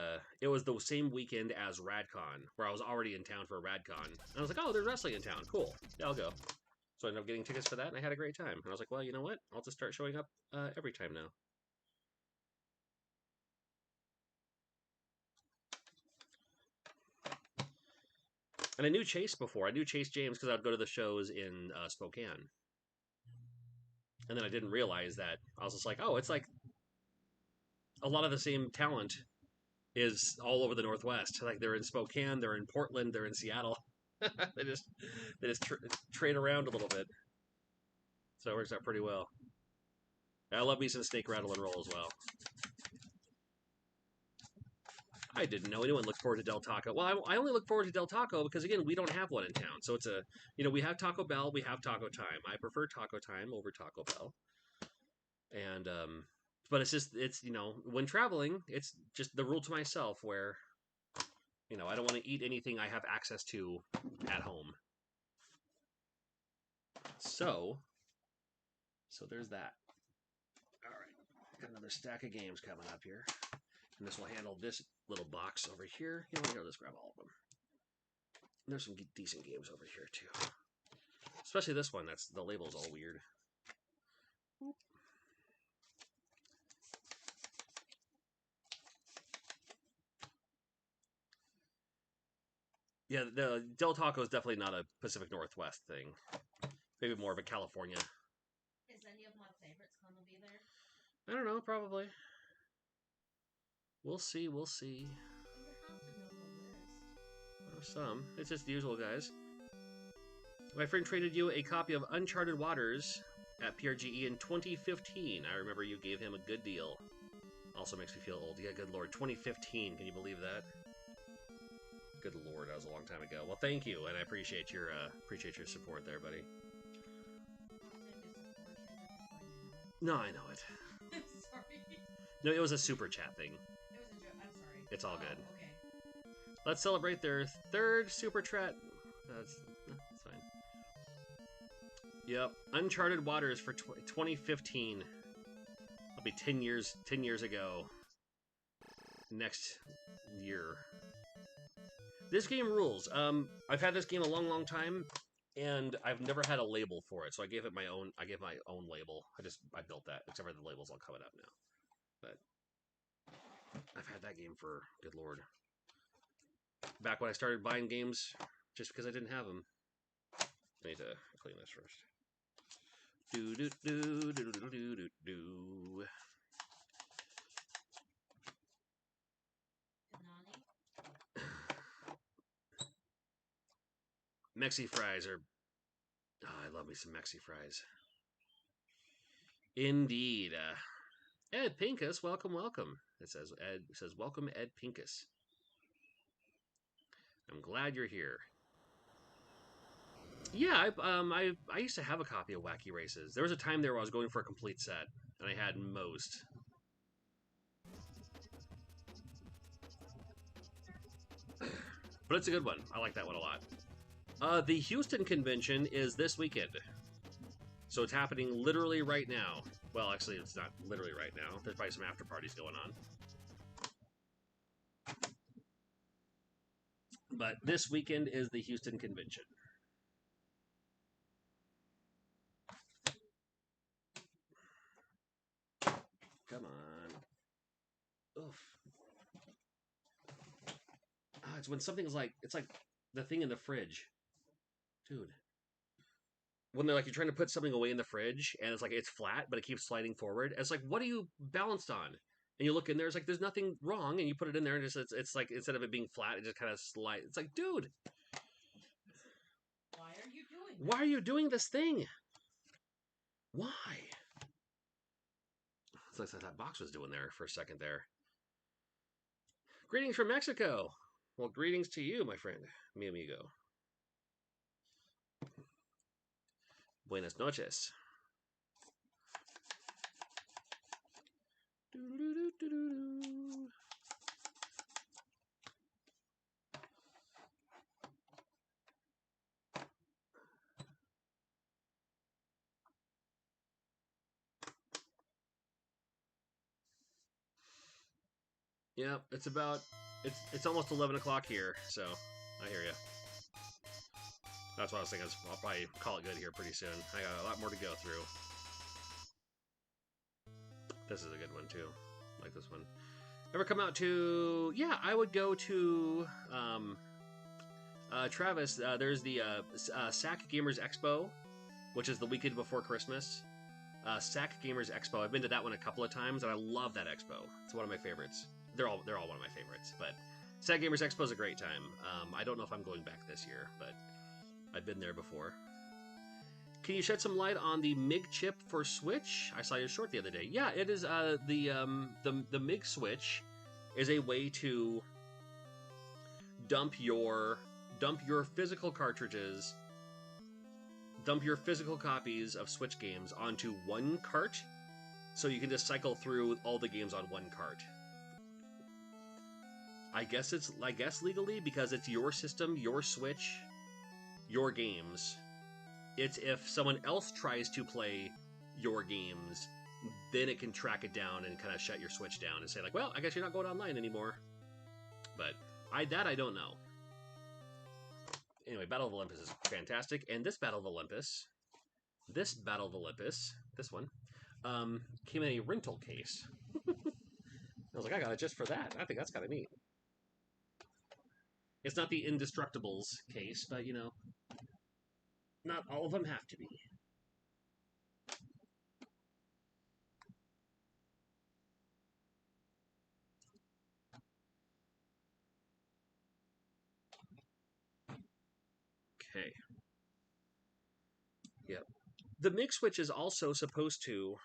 it was the same weekend as RadCon, where I was already in town for RadCon. And I was like, "Oh, there's wrestling in town. Cool. Yeah, I'll go." So I ended up getting tickets for that, and I had a great time. And I was like, "Well, you know what? I'll just start showing up every time now." And I knew Chase before. I knew Chase James because I'd go to the shows in Spokane. And then I didn't realize that. I was just like, oh, it's like a lot of the same talent is all over the Northwest. Like they're in Spokane, they're in Portland, they're in Seattle. they just trade around a little bit. So it works out pretty well. I love me some Snake Rattle and Roll as well. I didn't know anyone looked forward to Del Taco. Well, I only look forward to Del Taco because, again, we don't have one in town. So it's we have Taco Bell, we have Taco Time. I prefer Taco Time over Taco Bell. And, but it's, when traveling, it's just the rule to myself where, I don't want to eat anything I have access to at home. So there's that. All right. Got another stack of games coming up here. And this will handle this little box over here. Here, let's grab all of them. And there's some decent games over here, too. Especially this one. The label's all weird. Yeah, the Del Taco is definitely not a Pacific Northwest thing. Maybe more of a California. Is any of my favorites gonna be there? I don't know, probably. We'll see, we'll see. You have to know the list. Well, some. It's just the usual, guys. My friend traded you a copy of Uncharted Waters at PRGE in 2015. I remember you gave him a good deal. Also makes me feel old. Yeah, good lord. 2015, can you believe that? Good lord, that was a long time ago. Well, thank you, and I appreciate your support there, buddy. No, I know it. Sorry. No, it was a super chat thing. It was a joke. I'm sorry. It's all good. Okay. Let's celebrate their third super chat. That's fine. Yep, Uncharted Waters for 2015. That'll be 10 years ago. Next year. This game rules. I've had this game a long time, and I've never had a label for it, so I gave it my own. I gave my own label. I built that, except for the labels all coming up now. But I've had that game for, good lord, back when I started buying games just because I didn't have them. I need to clean this first. Do do do do do do do do. Mexi fries are. Oh, I love me some Mexi fries. Indeed. Ed Pincus, welcome, welcome. It says welcome, Ed Pincus. I'm glad you're here. Yeah, I used to have a copy of Wacky Races. There was a time there where I was going for a complete set, and I had most. But it's a good one. I like that one a lot. The Houston convention is this weekend. So it's happening literally right now. Well, actually, it's not literally right now. There's probably some after parties going on. But this weekend is the Houston convention. Come on. Oof. It's when something's like, it's like the thing in the fridge. Dude. When they're like, you're trying to put something away in the fridge, and it's like, it's flat, but it keeps sliding forward. And it's like, what are you balanced on? And you look in there, it's like, there's nothing wrong, and you put it in there, and it's like, instead of it being flat, it just kind of slides. It's like, dude. Why are you doing this? Why are you doing this thing? Why? It's like that box was doing there for a second there. Greetings from Mexico. Well, greetings to you, my friend, mi amigo. Buenas noches. Yeah, it's almost 11 o'clock here, so I hear you. That's what I was thinking. I'll probably call it good here pretty soon. I got a lot more to go through. This is a good one too. I like this one. Ever come out to? Yeah, I would go to Travis. There's the SAC Gamers Expo, which is the weekend before Christmas. SAC Gamers Expo. I've been to that one a couple of times, and I love that expo. It's one of my favorites. They're all one of my favorites. But SAC Gamers Expo is a great time. I don't know if I'm going back this year, but I've been there before. Can you shed some light on the MIG chip for Switch? I saw your short the other day. Yeah, it is the MIG switch is a way to dump your physical cartridges, dump your physical copies of Switch games onto one cart, so you can just cycle through all the games on one cart. I guess legally, because it's your system, your Switch, your games. It's if someone else tries to play your games, then it can track it down and kind of shut your Switch down and say like, well, I guess you're not going online anymore. But I don't know. Anyway, Battle of Olympus is fantastic, and this Battle of Olympus, this one, came in a rental case. I was like, I got it just for that. I think that's kind of neat. It's not the Indestructibles case, but you know, not all of them have to be. Okay. Yep. The mix switch is also supposed to...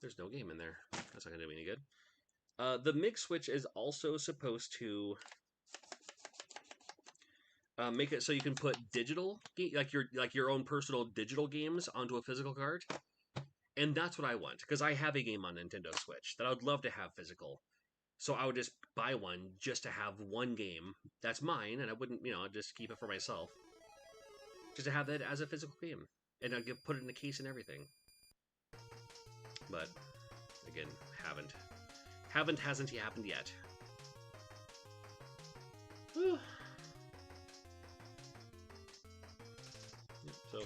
there's no game in there. That's not going to do me any good. The mix switch is also supposed to make it so you can put digital, like your own personal digital games onto a physical card. And that's what I want, because I have a game on Nintendo Switch that I would love to have physical. So I would just buy one just to have one game that's mine, and I wouldn't, I'd just keep it for myself. Just to have it as a physical game. And I'd put it in a case and everything. But, again, hasn't happened yet. Whew. So,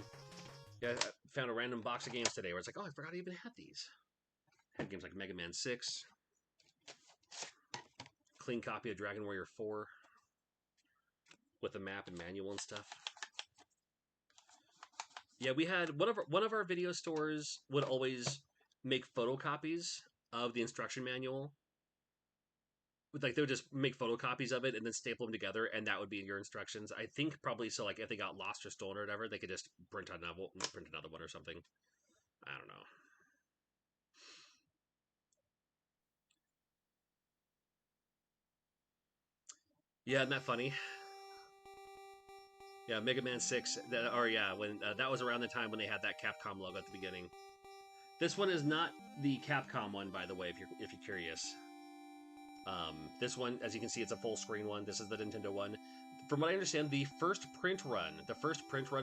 yeah, I found a random box of games today where it's like, oh, I forgot I even had these. Had games like Mega Man 6. Clean copy of Dragon Warrior 4. With a map and manual and stuff. Yeah, we had one of our video stores would always make photocopies of the instruction manual. Like they would just make photocopies of it and then staple them together, and that would be your instructions. I think probably so. Like if they got lost or stolen or whatever, they could just print another one or something. I don't know. Yeah, isn't that funny? Yeah, Mega Man 6. When that was around the time when they had that Capcom logo at the beginning. This one is not the Capcom one, by the way, if you're curious. This one, as you can see, it's a full screen one. This is the Nintendo one. From what I understand, the first print run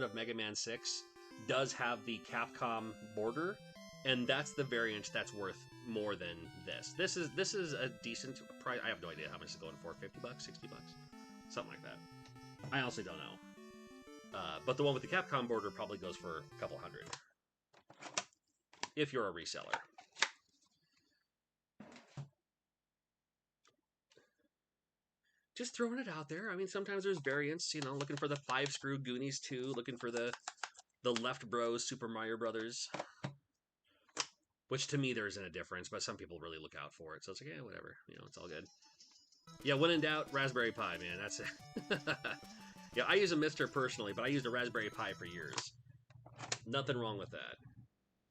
of Mega Man 6 does have the Capcom border, and that's the variant that's worth more than this. This is a decent price. I have no idea how much it's going for. $50, $60, something like that. I honestly don't know. But the one with the Capcom border probably goes for a couple hundred. If you're a reseller. Just throwing it out there. I mean, sometimes there's variants, looking for the 5-screw Goonies 2, looking for the Left Bros Super Mario Brothers. Which to me there isn't a difference, but some people really look out for it. So it's like, yeah, whatever. It's all good. Yeah, when in doubt, Raspberry Pi, man. That's it. Yeah, I use a Mister personally, but I used a Raspberry Pi for years. Nothing wrong with that.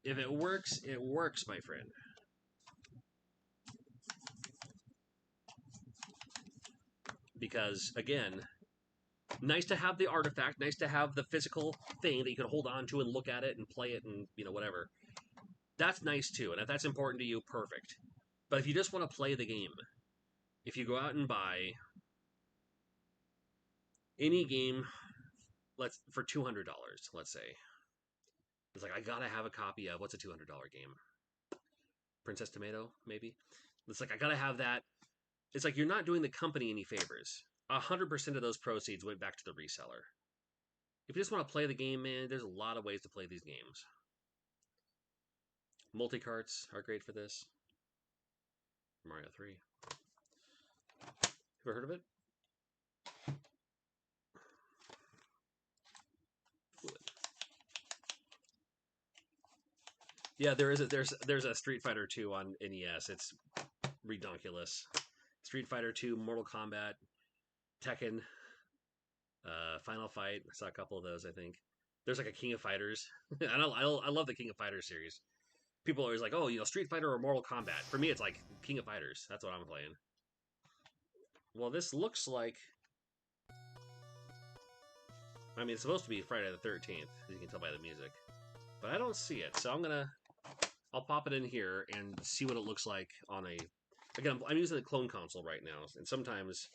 If it works, my friend. Because, again, nice to have the artifact, nice to have the physical thing that you can hold on to and look at it and play it and, whatever. That's nice, too, and if that's important to you, perfect. But if you just want to play the game, if you go out and buy any game, for $200, let's say, it's like, I gotta have a copy of, what's a $200 game? Princess Tomato, maybe? It's like, I gotta have that. It's like, you're not doing the company any favors. 100% of those proceeds went back to the reseller. If you just want to play the game, man, there's a lot of ways to play these games. Multi-carts are great for this. Mario 3. Ever heard of it? Yeah, there's a Street Fighter 2 on NES. It's redonkulous. Street Fighter 2, Mortal Kombat, Tekken, Final Fight. I saw a couple of those, I think. There's like a King of Fighters. I love the King of Fighters series. People are always like, oh, Street Fighter or Mortal Kombat. For me, it's like King of Fighters. That's what I'm playing. Well, this looks like... I mean, it's supposed to be Friday the 13th, as you can tell by the music. But I don't see it, so I'll pop it in here and see what it looks like on a... Again, I'm using the clone console right now, and sometimes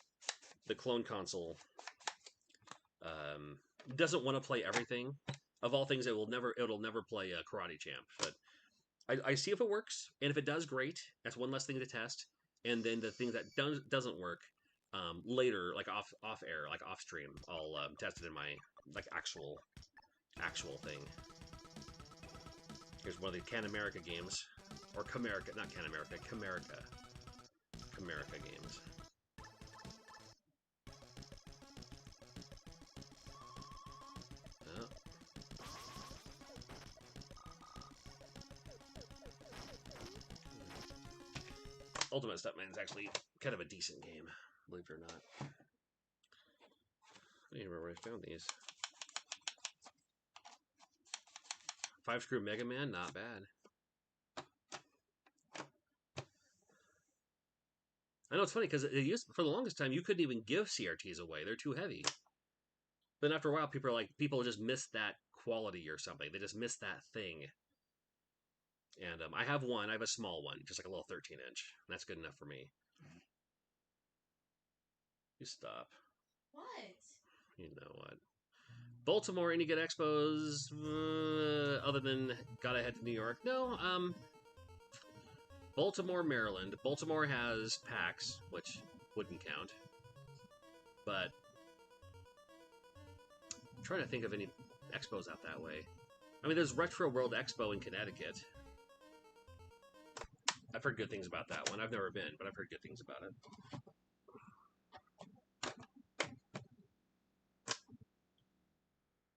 the clone console doesn't want to play everything. Of all things, it'll never play Karate Champ. But I see if it works, and if it does, great. That's one less thing to test. And then the thing that doesn't work, later, like off air, like off stream, I'll test it in my actual thing. Here's one of the Can America games, or Camerica, not Can America, Camerica games. Oh. Ultimate Stuntman is actually kind of a decent game, believe it or not. I don't even remember where I found these. 5-screw Mega Man, not bad. I know it's funny because for the longest time you couldn't even give CRTs away; they're too heavy. Then after a while, people just miss that quality or something. They just miss that thing. And I have one. I have a small one, just like a little 13-inch. That's good enough for me. You stop. What? You know what? Baltimore, any good expos other than gotta head to New York? No. Baltimore, Maryland. Baltimore has PAX, which wouldn't count. But I'm trying to think of any expos out that way. I mean, there's Retro World Expo in Connecticut. I've heard good things about that one. I've never been, but I've heard good things about it.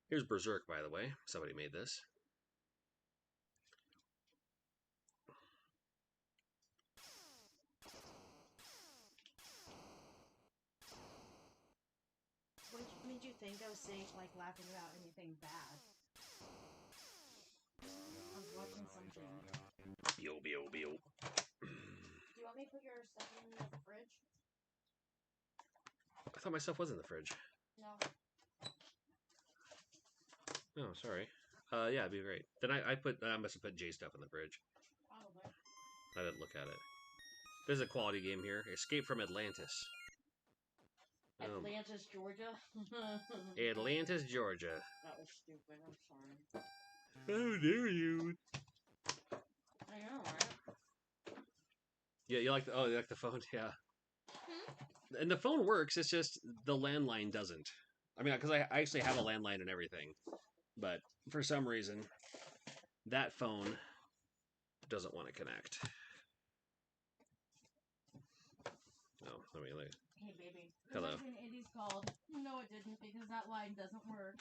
Here's Berserk, by the way. Somebody made this. What made you think I was saying, like, laughing about anything bad? I was watching something. Yo. Do you want me to put your stuff in the fridge? I thought my stuff was in the fridge. No. Oh, sorry. Yeah, it'd be great. Then I must have put Jay's stuff in the fridge. Probably. I didn't look at it. There's a quality game here. Escape from Atlantis. Atlantis, Georgia? Atlantis, Georgia. That was stupid. I'm sorry. How dare you? I know, right? Yeah, you like the phone? Yeah. And the phone works. It's just the landline doesn't. I mean, because I actually have a landline and everything, but for some reason, that phone doesn't want to connect. Oh, let me look. Hey, baby. Hello. 1980s called. No, it didn't, because that line doesn't work.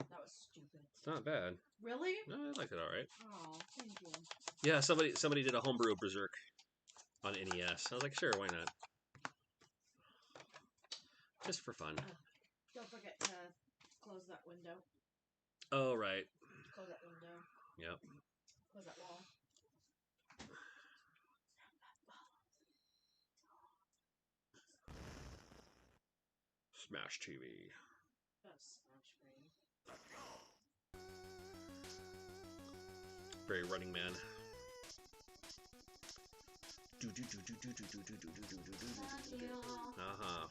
That was stupid. It's not bad. Really? No, I liked it all right. Oh, thank you. Yeah, somebody did a homebrew Berserk on NES. I was like, sure, why not? Just for fun. Don't forget to close that window. Oh, right. Close that window. Yep. Close that wall. Smash TV. That's Smash me. Very Running Man. Uh-huh.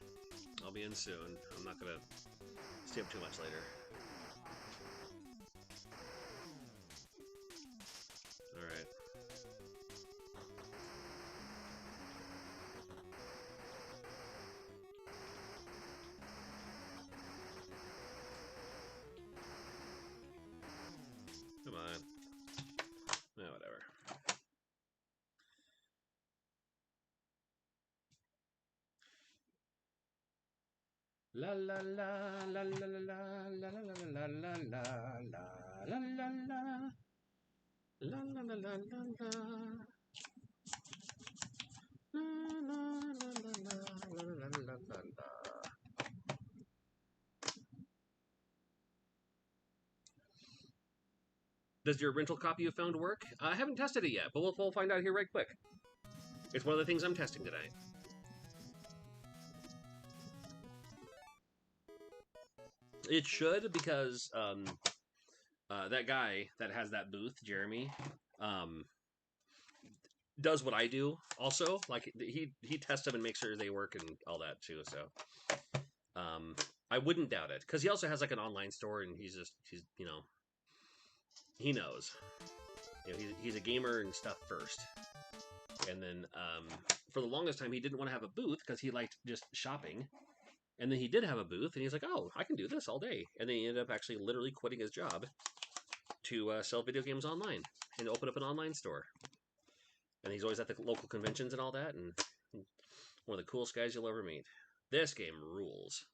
I'll be in soon. I'm not gonna stay up too much later. Alright. Come on. No, whatever. La la la la la la la la la la la la la la la la la la la. Does your rental copy you found work? I haven't tested it yet, but we'll find out here right quick. It's one of the things I'm testing today. It should, because that guy that has that booth, Jeremy, does what I do also. Like, he tests them and makes sure they work and all that too. So I wouldn't doubt it, because he also has like an online store, and he's you know, he knows. You know, he's a gamer and stuff first. And then for the longest time, he didn't want to have a booth because he liked just shopping. And then he did have a booth, and he's like, oh, I can do this all day. And then he ended up actually literally quitting his job to sell video games online and open up an online store. And he's always at the local conventions and all that, and one of the coolest guys you'll ever meet. This game rules.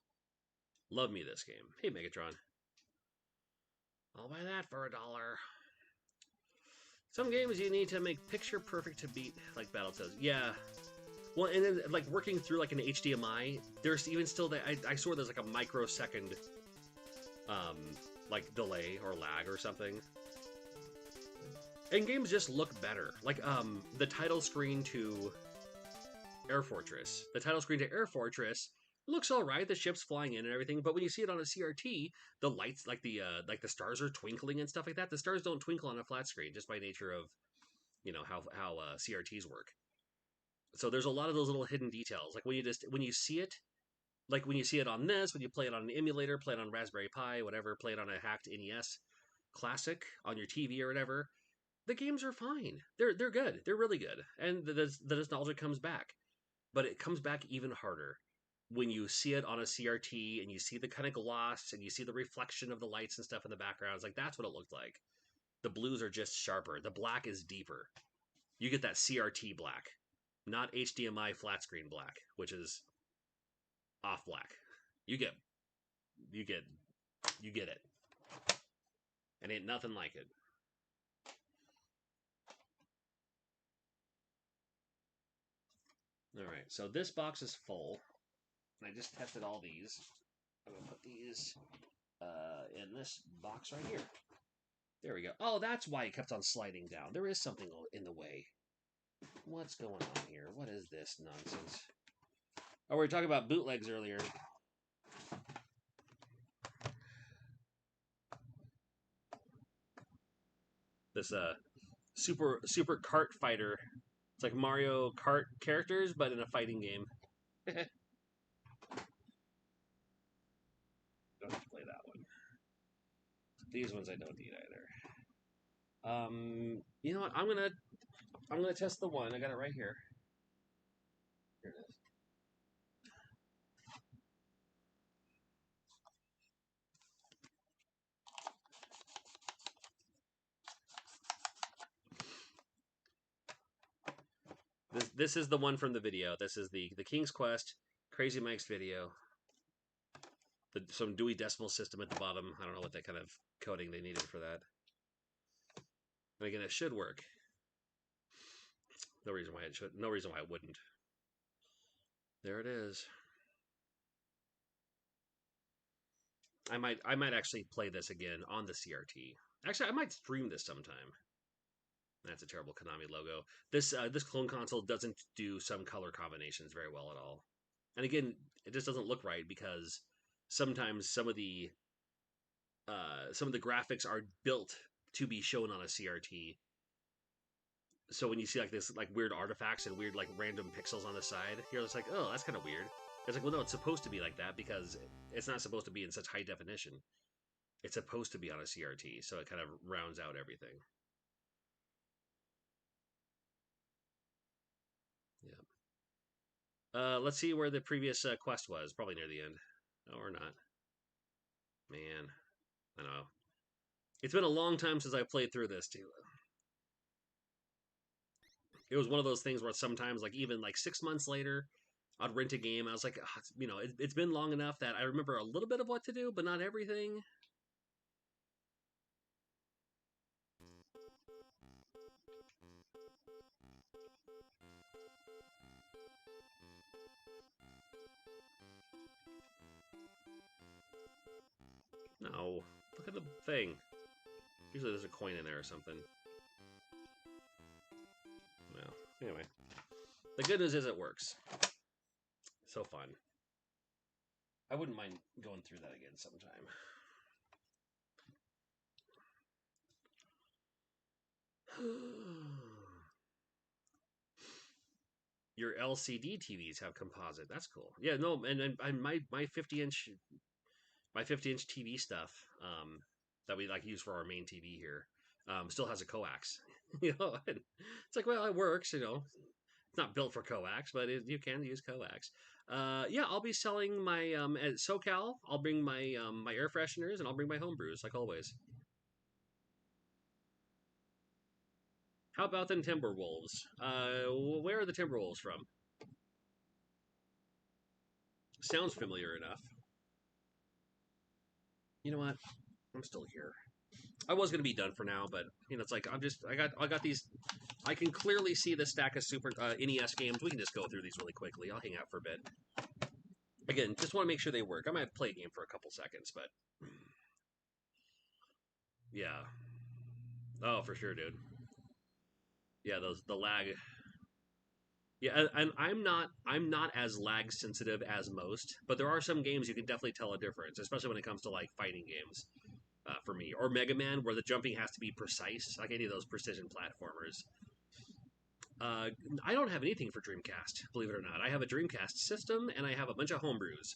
Love me this game. Hey, Megatron. I'll buy that for $1. Some games you need to make picture perfect to beat, like Battle says. Yeah. Well, and then like working through like an HDMI, there's even still that I swear there's like a microsecond, like delay or lag or something. And games just look better. Like the title screen to Air Fortress. The title screen to Air Fortress looks all right. The ship's flying in and everything, but when you see it on a CRT, the lights, like the stars are twinkling and stuff like that. The stars don't twinkle on a flat screen just by nature of, you know, how CRTs work. So there's a lot of those little hidden details. Like when you see it, like when you see it on this, when you play it on an emulator, play it on Raspberry Pi, whatever, play it on a hacked NES Classic on your TV or whatever, the games are fine. They're good. They're really good, and the nostalgia comes back. But it comes back even harder when you see it on a CRT and you see the kind of gloss and you see the reflection of the lights and stuff in the background. It's like that's what it looked like. The blues are just sharper. The black is deeper. You get that CRT black, not HDMI flat screen black, which is off black. You get it. And ain't nothing like it. All right, so this box is full. And I just tested all these. I'm gonna put these in this box right here. There we go. Oh, that's why it kept on sliding down. There is something in the way. What's going on here? What is this nonsense? Oh, we were talking about bootlegs earlier. This super kart fighter. It's like Mario Kart characters, but in a fighting game. Don't have to play that one. These ones I don't need either. You know what? I'm gonna test the one. I got it right here. Here it is. This is the one from the video. This is the King's Quest Crazy Mike's video. Some Dewey Decimal System at the bottom. I don't know what that kind of coding they needed for that. And again, it should work. No reason why it should. No reason why it wouldn't. There it is. I might actually play this again on the CRT. Actually, I might stream this sometime. That's a terrible Konami logo. This clone console doesn't do some color combinations very well at all. And again, it just doesn't look right because sometimes some of the graphics are built to be shown on a CRT. So when you see like this like weird artifacts and weird like random pixels on the side, you're just like, oh, that's kind of weird. It's like, well, no, it's supposed to be like that because it's not supposed to be in such high definition. It's supposed to be on a CRT, so it kind of rounds out everything. Yeah. Let's see where the previous quest was. Probably near the end. No, or not. Man, I don't know. It's been a long time since I played through this too. It was one of those things where sometimes, like even like 6 months later, I'd rent a game. I was like, oh, you know, it's been long enough that I remember a little bit of what to do, but not everything. No, look at the thing. Usually there's a coin in there or something. Well, anyway. The good news is it works. So fun. I wouldn't mind going through that again sometime. Your LCD TVs have composite. That's cool. Yeah, no, and my 50-inch TV stuff that we like use for our main TV here still has a coax. You know, it's like, well, it works. You know, it's not built for coax, but you can use coax. Yeah, I'll be selling my at SoCal. I'll bring my my air fresheners and I'll bring my homebrews like always. How about them Timberwolves? Where are the Timberwolves from? Sounds familiar enough. You know what? I'm still here. I was gonna be done for now, but you know, it's like I got these. I can clearly see the stack of Super NES games. We can just go through these really quickly. I'll hang out for a bit. Again, just want to make sure they work. I might play a game for a couple seconds, but yeah. Oh, for sure, dude. Yeah, the lag. Yeah, and I'm not as lag sensitive as most, but there are some games you can definitely tell a difference, especially when it comes to like fighting games. For me, or Mega Man, where the jumping has to be precise, like any of those precision platformers. Uh, I don't have anything for Dreamcast, believe it or not. I have a Dreamcast system, and I have a bunch of homebrews,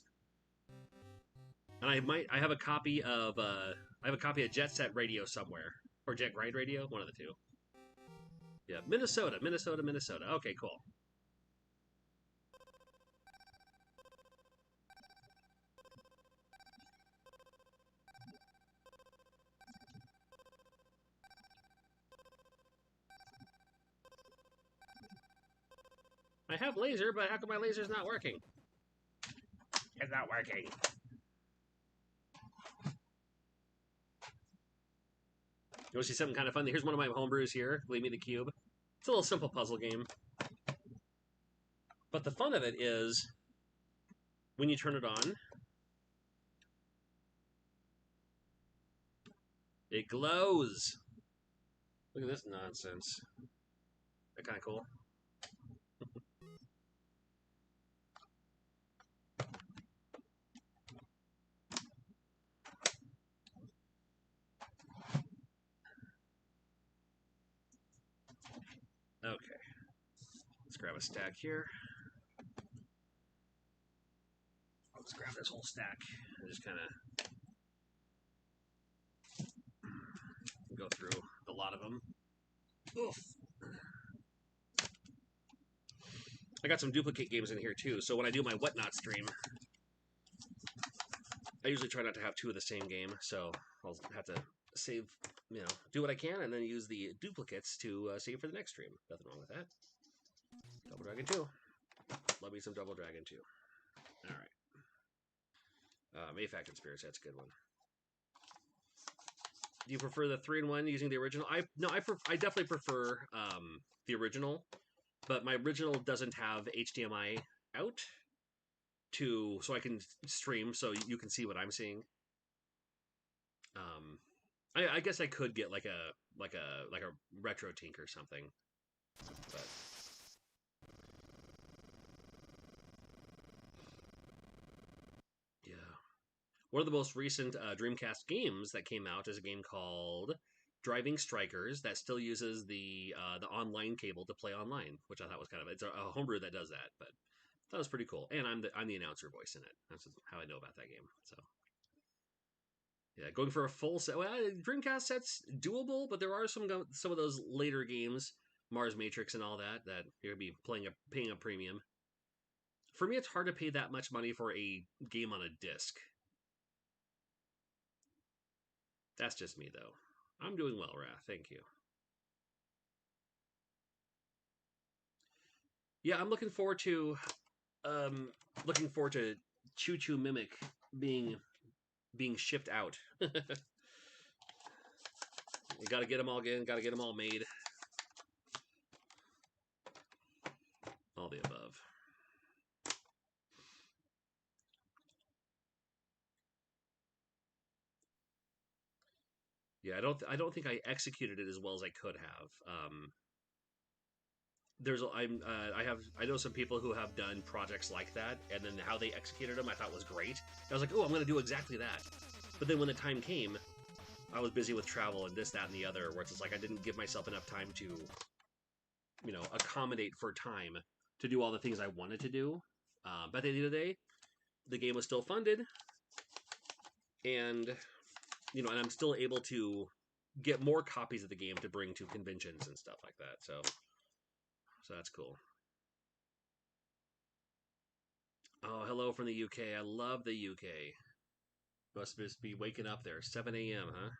and I have a copy of Jet Set Radio somewhere, or Jet Grind Radio, one of the two. Yeah, Minnesota. Okay, cool. I have laser, but how come my laser's not working? It's not working. You want to see something kind of fun? Here's one of my homebrews here. Leave me the cube. It's a little simple puzzle game. But the fun of it is, when you turn it on, it glows. Look at this nonsense. That kind of cool. Okay. Let's grab a stack here. Let's grab this whole stack and just kind of go through a lot of them. Oof. I got some duplicate games in here too, so when I do my Whatnot stream, I usually try not to have two of the same game, so I'll have to save, you know, do what I can, and then use the duplicates to save for the next stream. Nothing wrong with that. Double Dragon 2. Love me some Double Dragon 2. Alright. Mayfac Conspiracy, that's a good one. Do you prefer the 3-in-1 using the original? I definitely prefer the original, but my original doesn't have HDMI out so I can stream, so you can see what I'm seeing. I guess I could get like a retro tink or something, but yeah. One of the most recent Dreamcast games that came out is a game called Driving Strikers that still uses the online cable to play online, which I thought was it's a homebrew that does that, but that was pretty cool. And I'm the announcer voice in it. That's how I know about that game. So yeah, going for a full set. Well, Dreamcast set's doable, but there are some of those later games, Mars Matrix and all that you're gonna be paying a premium. For me, it's hard to pay that much money for a game on a disc. That's just me, though. I'm doing well, Wrath. Thank you. Yeah, I'm looking forward to Choo Choo Mimic being shipped out. You got to get them all again. Got to get them all made. All the above. Yeah, I don't think I executed it as well as I could have. I know some people who have done projects like that, and then how they executed them I thought was great. I was like, oh, I'm going to do exactly that. But then when the time came, I was busy with travel and this, that, and the other, where it's just like I didn't give myself enough time to, you know, accommodate for time to do all the things I wanted to do. But at the end of the day, the game was still funded, and you know, and I'm still able to get more copies of the game to bring to conventions and stuff like that. So that's cool. Oh, hello from the UK. I love the UK. Must just be waking up there. 7 a.m., huh?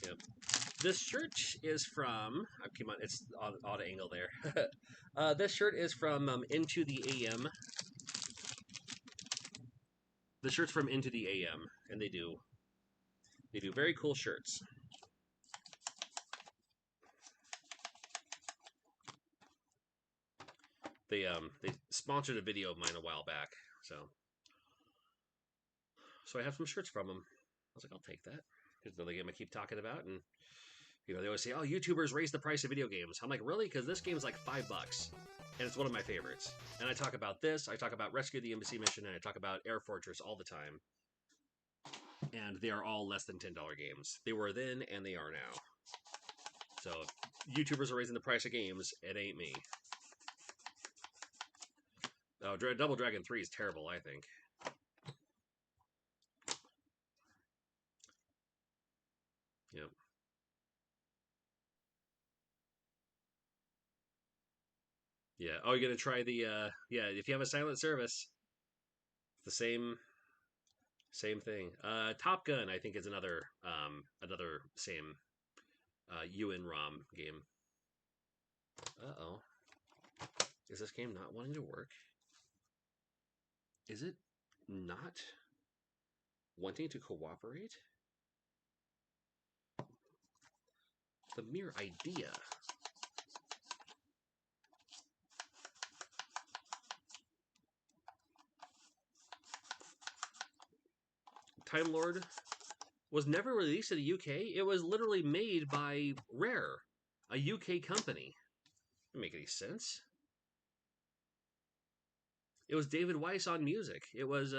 Yep. This shirt is from. Come on, it's odd angle there. This shirt is from Into the AM. The shirt's from Into the AM, and they do very cool shirts. They sponsored a video of mine a while back, so I have some shirts from them. I was like, I'll take that. Because they're the game I keep talking about, and you know they always say, "Oh, YouTubers raise the price of video games." I'm like, really? Because this game's like $5, and it's one of my favorites. And I talk about this, I talk about Rescue the Embassy Mission, and I talk about Air Fortress all the time. And they are all less than $10 games. They were then, and they are now. So if YouTubers are raising the price of games, it ain't me. Oh, Double Dragon 3 is terrible, I think. Yep. Yeah. Oh, you're gonna try the yeah, if you have a silent service, it's the same thing. Top Gun, I think, is another same UN ROM game. Uh-oh. Is this game not wanting to work? Is it not wanting to cooperate? The mere idea. Time Lord was never released in the UK. It was literally made by Rare, a UK company. Doesn't make any sense. It was David Weiss on music. It was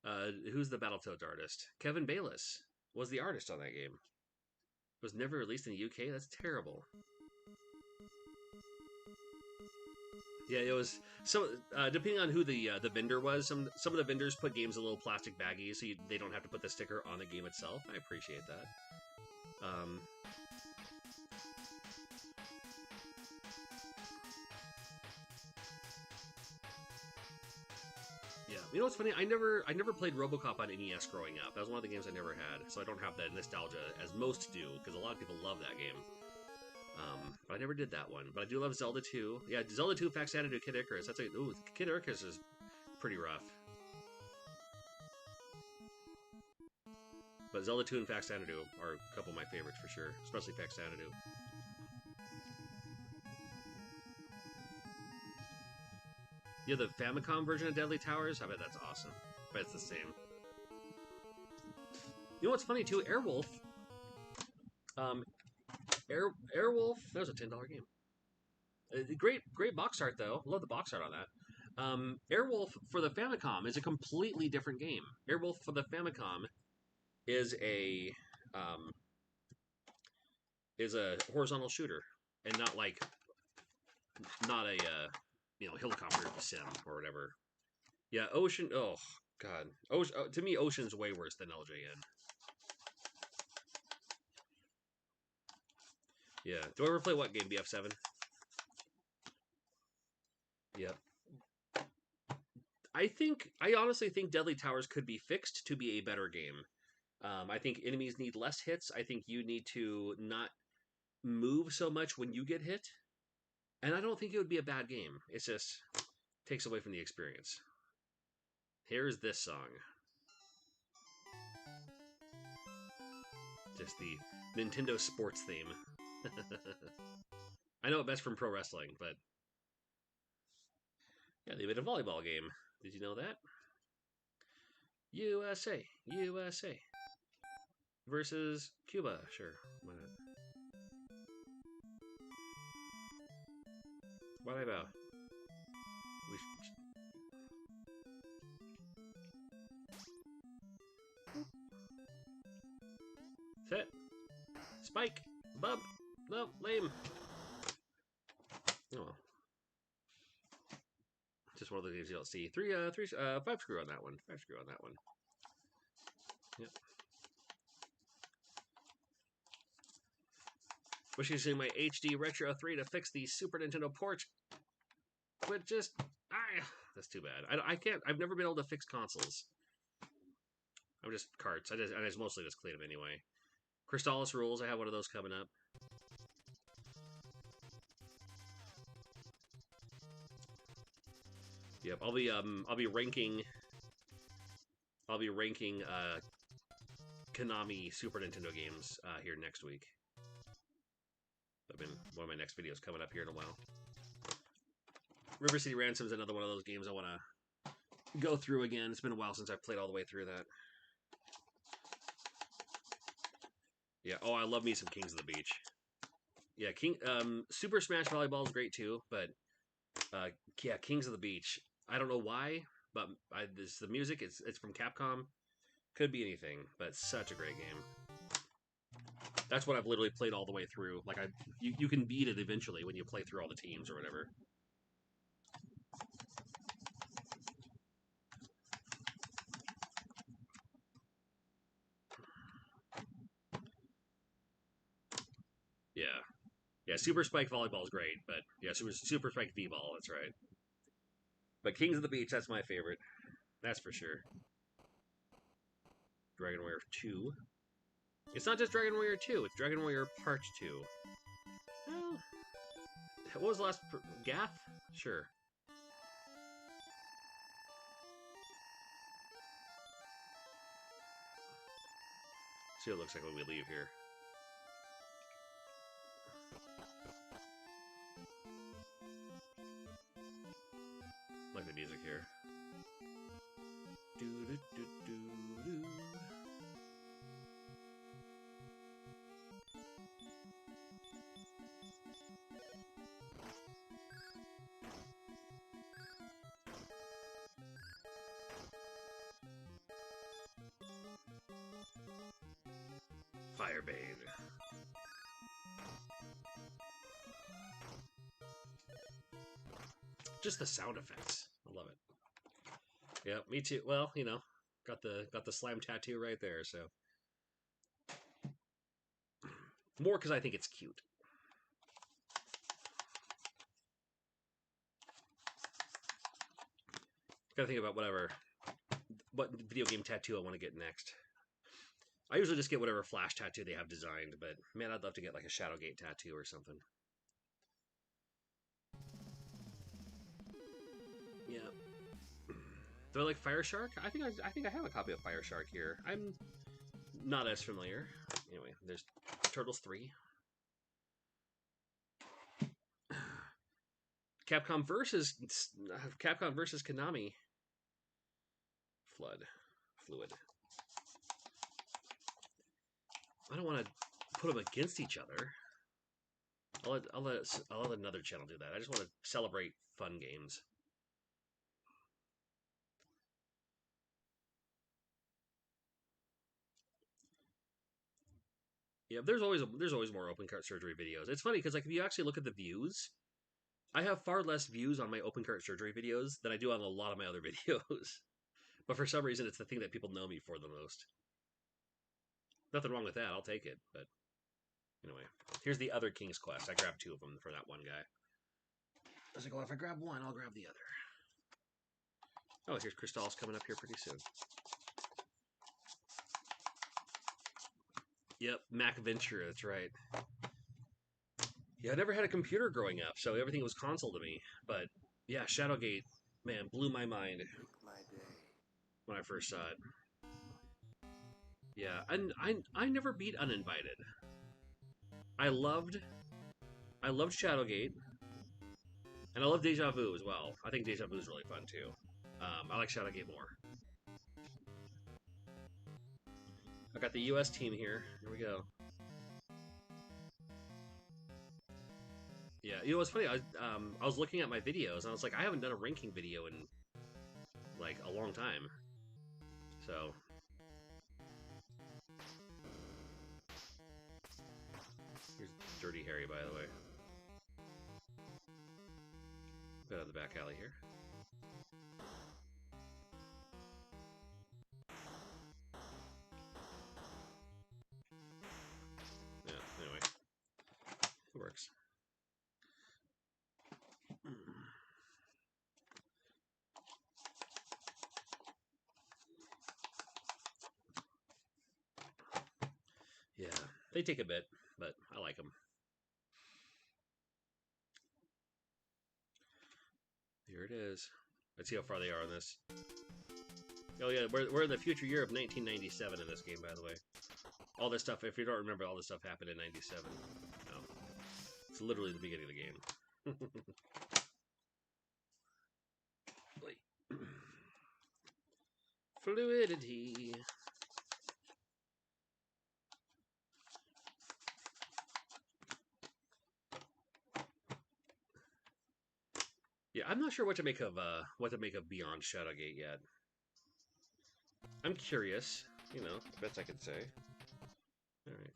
who's the Battletoads artist? Kevin Bayliss was the artist on that game. It was never released in the UK. That's terrible. Yeah, it was. So depending on who the vendor was, some of the vendors put games in little plastic baggies, so they don't have to put the sticker on the game itself. I appreciate that. Yeah, you know what's funny? I never played RoboCop on NES growing up. That was one of the games I never had, so I don't have that nostalgia as most do, because a lot of people love that game. But I never did that one. But I do love Zelda 2. Yeah, Zelda 2 Faxanadu Kid Icarus. That's ooh, Kid Icarus is pretty rough. But Zelda 2 and Faxanadu are a couple of my favorites for sure, especially Faxanadu. Yeah, the Famicom version of Deadly Towers? I bet that's awesome. I bet it's the same. You know what's funny too? Airwolf. Airwolf, that was a $10 game. Great box art though. Love the box art on that. Airwolf for the Famicom is a completely different game. Airwolf for the Famicom is a horizontal shooter, and not a helicopter sim or whatever. Yeah, Ocean. Oh God, to me, Ocean's way worse than LJN. Yeah. Do I ever play what game? BF7? Yep. I honestly think Deadly Towers could be fixed to be a better game. I think enemies need less hits. I think you need to not move so much when you get hit. And I don't think it would be a bad game. It's just takes away from the experience. Here's this song. Just the Nintendo sports theme. I know it best from pro wrestling, but yeah, they made a volleyball game. Did you know that? USA versus Cuba. Sure, why not? What about? Set. Spike. Bump. No, lame. Oh well. Just one of the games you don't see. 5 screw on that one. 5 screw on that one. Yep. Wishing to my HD Retro 3 to fix the Super Nintendo port. But just that's too bad. I can't. I've never been able to fix consoles. I'm just carts. I just mostly just clean them anyway. Crystallis Rules, I have one of those coming up. Yep, I'll be ranking Konami Super Nintendo games here next week. I've been one of my next videos coming up here in a while. River City Ransom is another one of those games I want to go through again. It's been a while since I've played all the way through that. Yeah. Oh, I love me some Kings of the Beach. Yeah, Super Smash Volleyball is great too, but yeah, Kings of the Beach. I don't know why, but the music. It's from Capcom. Could be anything, but it's such a great game. That's what I've literally played all the way through. Like you can beat it eventually when you play through all the teams or whatever. Yeah. Yeah, Super Spike Volleyball is great, but yeah, Super Spike V-Ball, that's right. But Kings of the Beach, that's my favorite. That's for sure. Dragon Warrior 2. It's not just Dragon Warrior 2, it's Dragon Warrior Part 2. Well, what was the last... Gath? Sure. See what it looks like when we leave here. Like the music here. Do-do-do-do-do. Firebane. Just the sound effects. I love it. Yeah, me too. Well, you know, got the slime tattoo right there, so. More because I think it's cute. Gotta think about what video game tattoo I want to get next. I usually just get whatever Flash tattoo they have designed, but man, I'd love to get like a Shadowgate tattoo or something. Yeah. Do I like Fire Shark? I think I have a copy of Fire Shark here. I'm not as familiar. Anyway, there's Turtles 3. Capcom versus Konami. Fluid. I don't want to put them against each other. I'll let another channel do that. I just want to celebrate fun games. Yeah, there's always more open cart surgery videos. It's funny because like if you actually look at the views, I have far less views on my open cart surgery videos than I do on a lot of my other videos. But for some reason, it's the thing that people know me for the most. Nothing wrong with that. I'll take it. But anyway, here's the other King's Quest. I grabbed 2 of them for that one guy. I was like, well, if I grab one, I'll grab the other. Oh, here's Crystal's coming up here pretty soon. Yep, Mac Venture, that's right. Yeah, I never had a computer growing up, so everything was console to me. But yeah, Shadowgate, man, blew my mind when I first saw it. Yeah, and I never beat Uninvited. I loved Shadowgate, and I love Deja Vu as well. I think Deja Vu is really fun too. I like Shadowgate more. I got the US team here. Here we go. Yeah, you know what's funny? I was looking at my videos and I was like, I haven't done a ranking video in like a long time. So here's Dirty Harry, by the way. Got out of the back alley here. Yeah, anyway. It works. Yeah. They take a bit, but I like them. Here it is. Let's see how far they are on this. Oh yeah, we're in the future year of 1997 in this game, by the way. All this stuff, if you don't remember, all this stuff happened in 97. No. It's literally the beginning of the game. Wait. Fluidity. Yeah, I'm not sure what to make of Beyond Shadowgate yet. I'm curious, you know, best I could say. All right,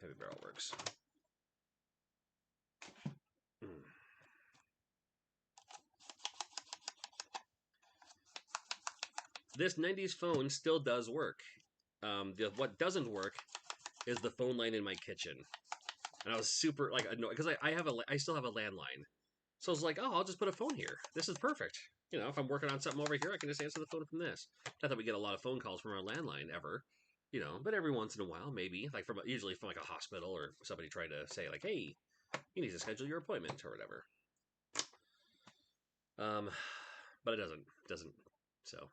heavy barrel works. This 90s phone still does work. What doesn't work is the phone line in my kitchen, and I was super like annoyed because I still have a landline, so I was like, oh, I'll just put a phone here. This is perfect. You know, if I'm working on something over here, I can just answer the phone from this. Not that we get a lot of phone calls from our landline ever, you know, but every once in a while, maybe like usually from like a hospital or somebody trying to say like, hey, you need to schedule your appointment or whatever. But it doesn't. So.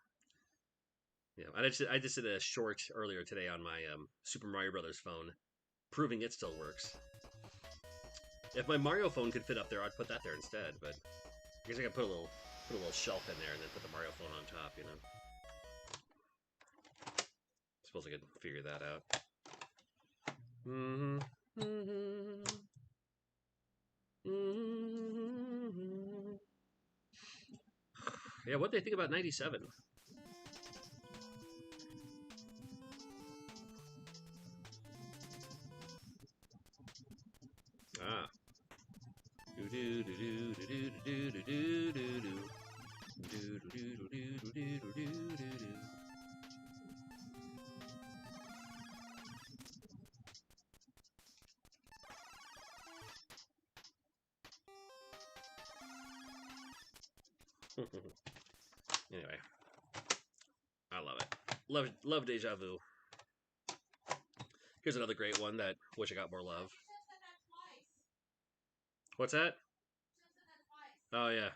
Yeah, I just did a short earlier today on my Super Mario Brothers phone, proving it still works. If my Mario phone could fit up there, I'd put that there instead. But I guess I could put a little shelf in there and then put the Mario phone on top. You know, I suppose I could figure that out. Yeah, what do they think about 97? Ah. Anyway, I love it. Love Deja Vu. Here's another great one that wish I got more love. What's that? Oh yeah,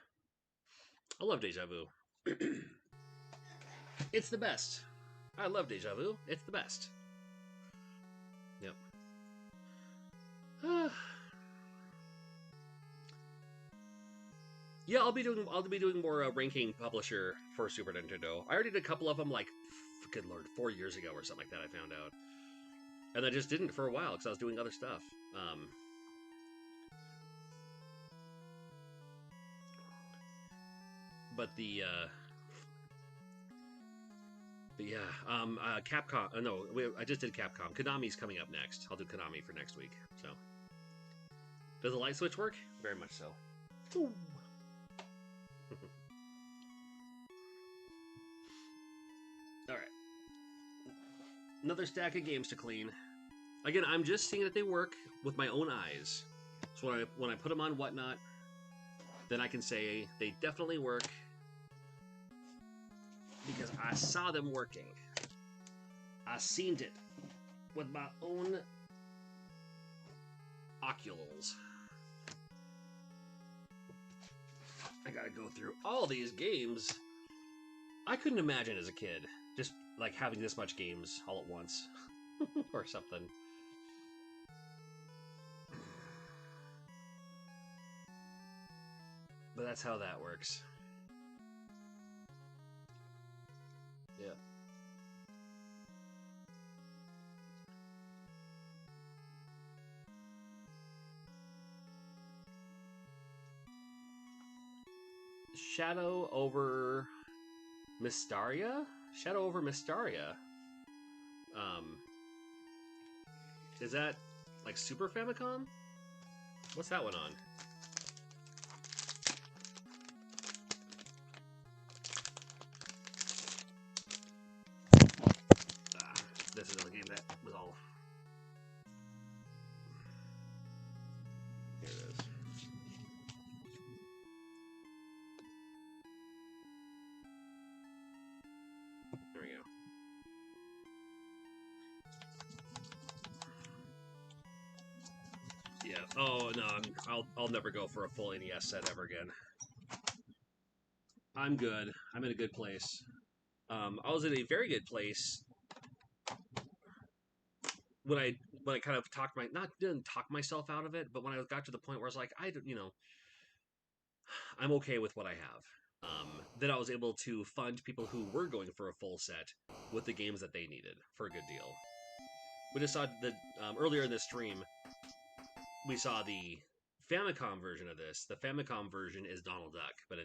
I love Deja Vu. It's the best. I love Deja Vu. It's the best. Yep. Yeah, I'll be doing more ranking publisher for Super Nintendo. I already did a couple of them, like, good lord, 4 years ago or something like that. I found out, and I just didn't for a while because I was doing other stuff. But Capcom. No, I just did Capcom. Konami's coming up next. I'll do Konami for next week. So, does the light switch work? Very much so. Ooh. All right. Another stack of games to clean. Again, I'm just seeing that they work with my own eyes. So when I put them on Whatnot, then I can say they definitely work because I saw them working. I seen it with my own oculars. I gotta go through all these games. I couldn't imagine as a kid just like having this much games all at once or something. But that's how that works. Yeah. Shadow over Mystaria? Shadow over Mystaria. Is that like Super Famicom? What's that one on? This is a game that was all. Here it is. There we go. Oh no, I'll never go for a full NES set ever again. I'm good. I'm in a good place. I was in a very good place when I kind of talked my not didn't talk myself out of it, but when I got to the point where I was like, I'm okay with what I have. Then I was able to fund people who were going for a full set with the games that they needed for a good deal. We just saw the earlier in this stream, we saw the Famicom version of this. The Famicom version is Donald Duck, but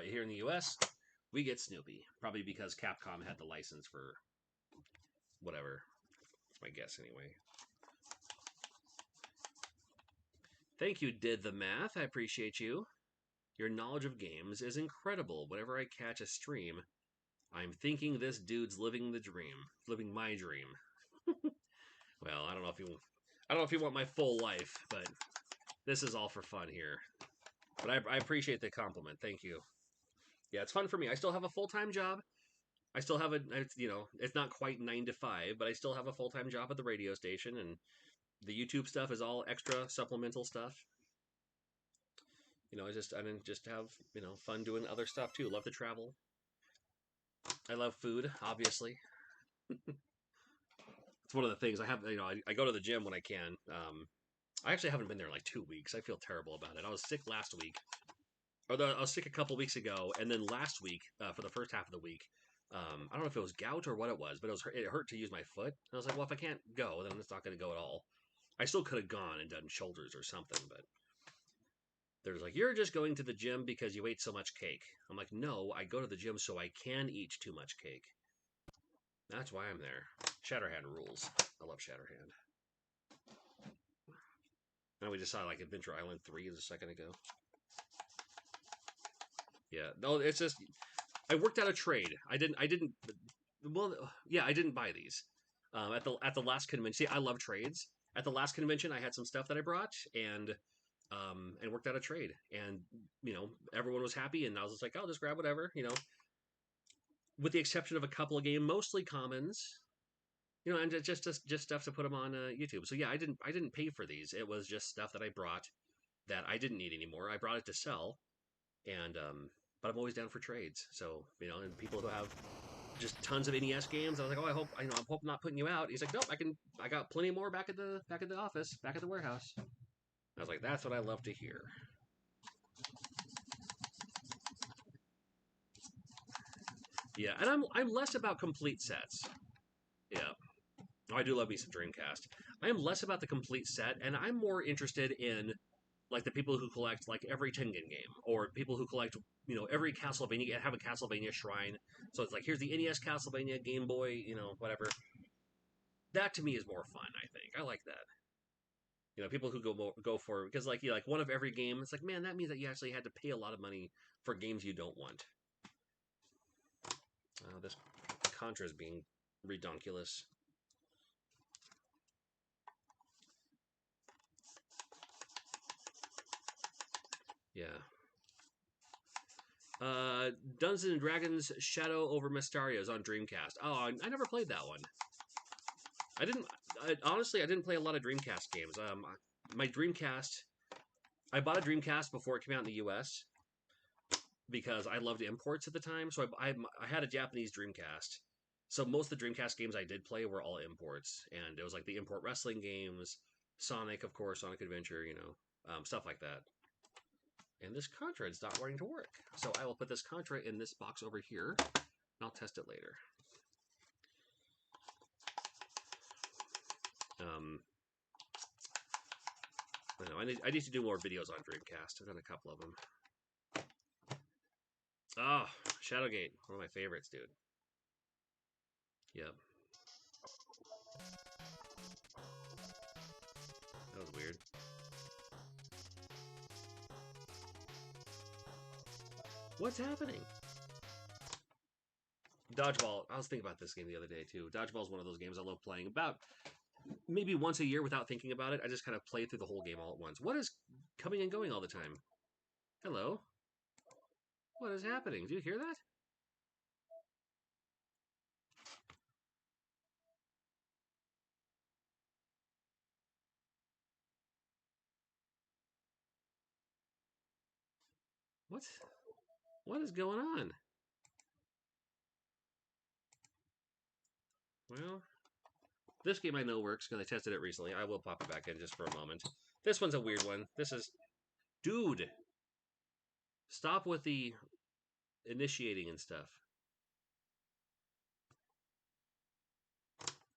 here in the U.S., we get Snoopy. Probably because Capcom had the license for whatever. That's my guess anyway. Thank you, Did the Math. I appreciate you. Your knowledge of games is incredible. Whenever I catch a stream, I'm thinking this dude's living the dream, living my dream. Well, I don't know if you want my full life, but this is all for fun here. But I appreciate the compliment. Thank you. Yeah, it's fun for me. I still have a full-time job. I still have it's not quite 9 to 5, but I still have a full-time job at the radio station, and the YouTube stuff is all extra supplemental stuff. I didn't just have fun doing other stuff too. Love to travel. I love food, obviously. It's one of the things I have. I go to the gym when I can. I actually haven't been there in like 2 weeks. I feel terrible about it. I was sick last week, I was sick a couple weeks ago, and then last week for the first half of the week, I don't know if it was gout or what it was, but it hurt to use my foot. And I was like, well, if I can't go, then it's not going to go at all. I still could have gone and done shoulders or something, but they're like, you're just going to the gym because you ate so much cake. I'm like, no, I go to the gym so I can eat too much cake. That's why I'm there. Shatterhand rules. I love Shatterhand. And we just saw like Adventure Island 3 a second ago. Yeah, no, it's just I worked out a trade. I didn't. Well, yeah, I didn't buy these. At the last convention, see, I love trades. At the last convention, I had some stuff that I brought and worked out a trade, and everyone was happy, and I was just like, I'll just grab whatever, with the exception of a couple of games, mostly commons, and just stuff to put them on YouTube. So yeah, I didn't pay for these. It was just stuff that I brought that I didn't need anymore. I brought it to sell, and but I'm always down for trades. So and people who have just tons of NES games. I was like, oh, I hope I'm not putting you out. He's like, nope, I got plenty more back at the office, back at the warehouse. I was like, that's what I love to hear. Yeah, and I'm less about complete sets. Yeah. Oh, I do love me some Dreamcast. I am less about the complete set, and I'm more interested in like the people who collect like every Tengen game, or people who collect every Castlevania and have a Castlevania shrine. So it's like here's the NES Castlevania, Game Boy, whatever. That to me is more fun. I think I like that. People who go for because like one of every game. It's like man, that means that you actually had to pay a lot of money for games you don't want. This Contra is being redonkulous. Yeah. Dungeons and Dragons Shadow over Mysteria is on Dreamcast. Oh, I never played that one. Honestly, I didn't play a lot of Dreamcast games. My Dreamcast, I bought a Dreamcast before it came out in the U.S. because I loved imports at the time. So I had a Japanese Dreamcast. So most of the Dreamcast games I did play were all imports, and it was like the import wrestling games, Sonic, of course, Sonic Adventure, stuff like that. And this Contra is not wanting to work. So I will put this Contra in this box over here, and I'll test it later. I need to do more videos on Dreamcast. I've done a couple of them. Oh, Shadowgate, one of my favorites, dude. Yep. That was weird. What's happening? Dodgeball. I was thinking about this game the other day, too. Dodgeball is one of those games I love playing about maybe once a year without thinking about it. I just kind of play through the whole game all at once. What is coming and going all the time? Hello? What is happening? Do you hear that? What? What is going on? Well, this game I know works because I tested it recently. I will pop it back in just for a moment. This one's a weird one. This is... Dude! Stop with the initiating and stuff.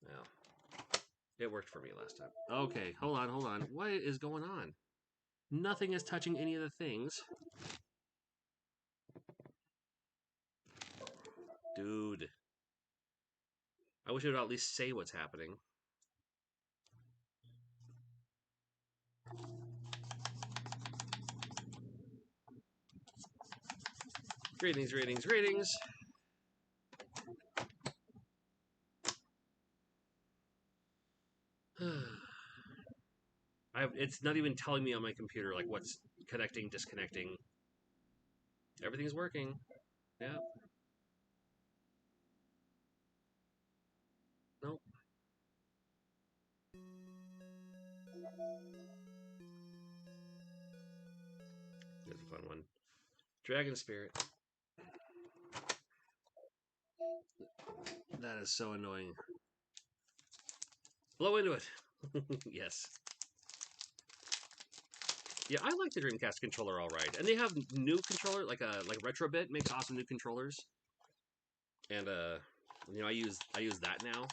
Well, it worked for me last time. Okay, hold on. What is going on? Nothing is touching any of the things. Dude. I wish it would at least say what's happening. Greetings. It's not even telling me on my computer like what's connecting, disconnecting. Everything's working. Yeah. Nope. That's a fun one. Dragon Spirit. That is so annoying. Blow into it. Yes. Yeah, I like the Dreamcast controller all right, and they have new controller like Retrobit makes awesome new controllers, and you know I use that now.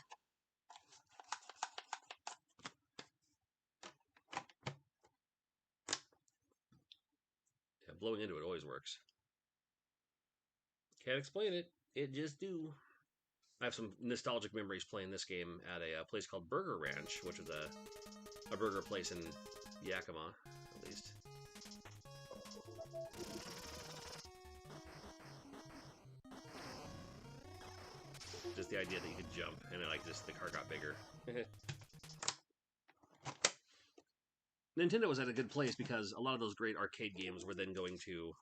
Yeah, blowing into it always works. Can't explain it. It just do. I have some nostalgic memories playing this game at a place called Burger Ranch, which is a burger place in Yakima, at least. Just the idea that you could jump, and then like just the car got bigger. Nintendo was at a good place because a lot of those great arcade games were then going to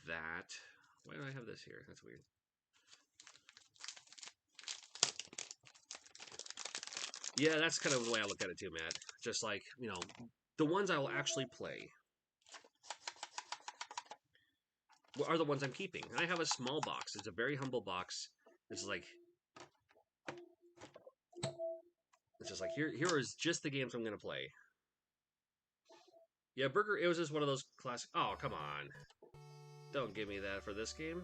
that. Why do I have this here? That's weird. Yeah, that's kind of the way I look at it too, Matt. Just like, you know, the ones I will actually play are the ones I'm keeping. I have a small box. It's a very humble box. It's like, it's just like, here is just the games I'm going to play. Yeah, Burger, it was just one of those classic. Oh, come on. Don't give me that for this game.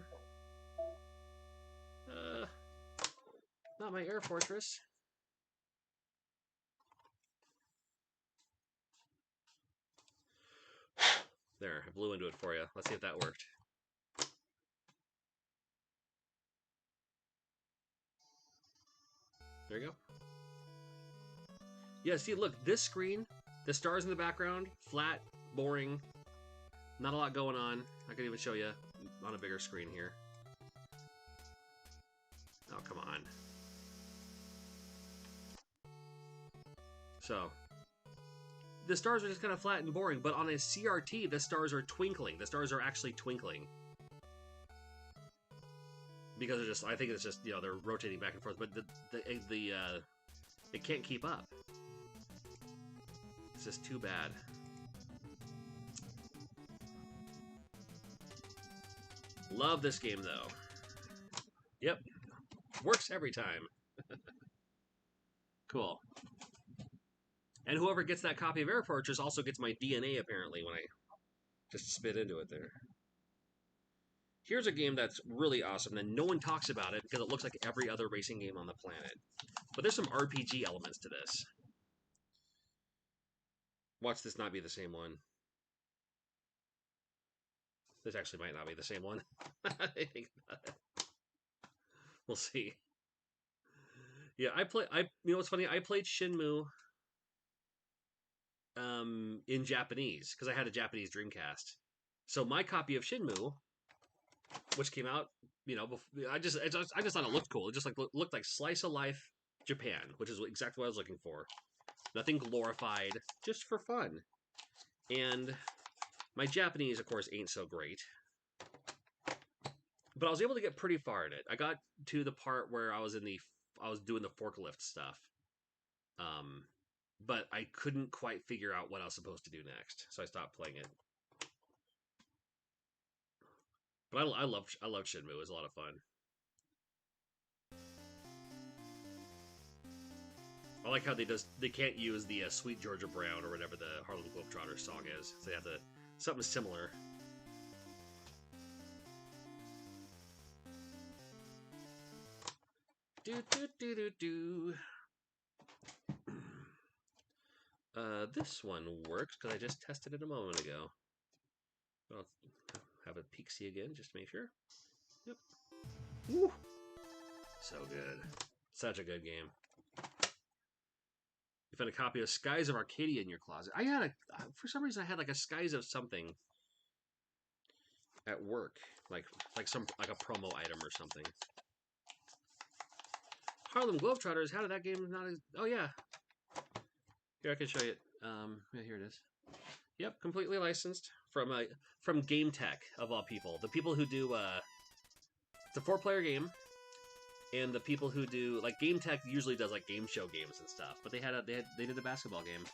Not my Air Fortress. There, I blew into it for you. Let's see if that worked. There you go. Yeah, see, look, this screen, the stars in the background, flat, boring, not a lot going on. I can even show you on a bigger screen here. Oh, come on. So, the stars are just kind of flat and boring, but on a CRT, the stars are twinkling. The stars are actually twinkling. Because they're just, I think it's just, you know, they're rotating back and forth, but it can't keep up. It's just too bad. Love this game, though. Yep. Works every time. Cool. And whoever gets that copy of Air Fortress also gets my DNA, apparently, when I just spit into it there. Here's a game that's really awesome, and no one talks about it because it looks like every other racing game on the planet. But there's some RPG elements to this. Watch this not be the same one. This actually might not be the same one. I think about it. We'll see. Yeah, you know what's funny? I played Shenmue in Japanese because I had a Japanese Dreamcast. So my copy of Shenmue, which came out, you know, I just thought it looked cool. It just like looked like slice of life Japan, which is exactly what I was looking for. Nothing glorified, just for fun. And my Japanese, of course, ain't so great. But I was able to get pretty far in it. I got to the part where I was doing the forklift stuff. But I couldn't quite figure out what I was supposed to do next, so I stopped playing it. But I love Shenmue. It was a lot of fun. I like how they can't use the Sweet Georgia Brown or whatever the Harlem Globetrotters song is. So they have something similar. Do do do do do. This one works because I just tested it a moment ago. I'll have a peek-see again just to make sure. Yep. Woo! So good. Such a good game. You found a copy of Skies of Arcadia in your closet. I had for some reason I had like a Skies of something at work, like a promo item or something. Harlem Globetrotters. How did that game not? Oh yeah. Here I can show you it. Yeah, here it is. Yep, completely licensed from Game Tech of all people. The people who do it's a 4-player game. And the people who do like Game Tech usually does like game show games and stuff, but they did a basketball game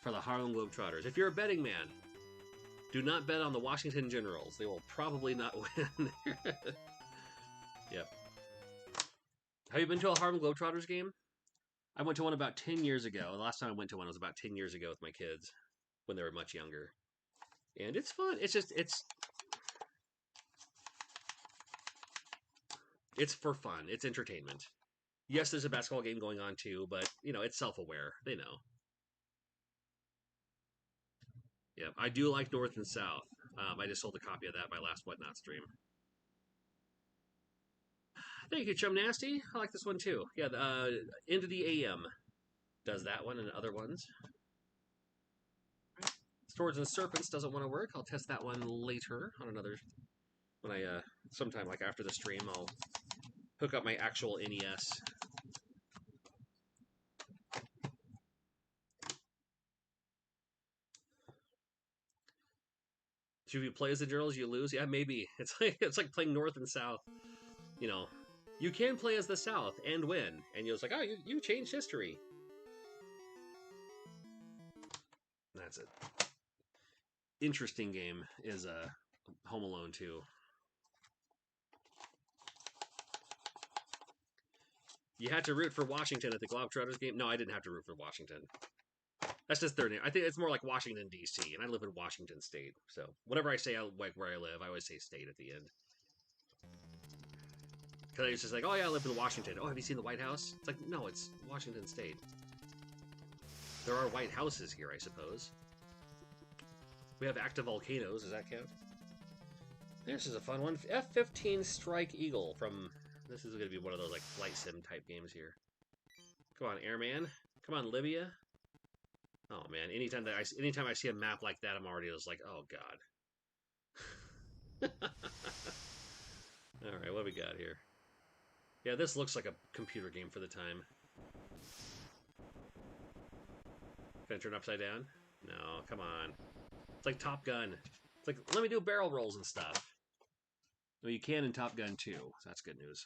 for the Harlem Globetrotters. If you're a betting man, do not bet on the Washington Generals. They will probably not win. Yep. Have you been to a Harlem Globetrotters game? I went to one about 10 years ago. The last time I went to one was about 10 years ago with my kids when they were much younger. And it's fun. It's for fun. It's entertainment. Yes, there's a basketball game going on too, but, it's self-aware. They know. Yeah, I do like North and South. I just sold a copy of that my last Whatnot stream. Thank you, Chum Nasty. I like this one too. Yeah, Into the AM does that one and other ones. Swords and Serpents doesn't want to work. I'll test that one later on another... When I, sometime like after the stream, I'll hook up my actual NES. Should you play as the Generals, you lose? Yeah, maybe. It's like playing North and South. You can play as the South and win, and you're just like, oh, you changed history. That's it. Interesting game is Home Alone 2. You had to root for Washington at the Globetrotters game? No, I didn't have to root for Washington. That's just their name. I think it's more like Washington, D.C., and I live in Washington State. So whatever I say, like where I live, I always say state at the end. Because it's just like, oh yeah, I live in Washington. Oh, have you seen the White House? It's like, no, it's Washington State. There are White Houses here, I suppose. We have active volcanoes. Does that count? This is a fun one. F-15 Strike Eagle from... This is going to be one of those like flight sim type games here. Come on, Airman. Come on, Libya. Oh man, anytime I see a map like that, I'm already just like, oh god. All right, what do we got here? Yeah, this looks like a computer game for the time. Can I turn upside down? No, come on. It's like Top Gun. It's like, let me do barrel rolls and stuff. Well, you can in Top Gun too, so that's good news.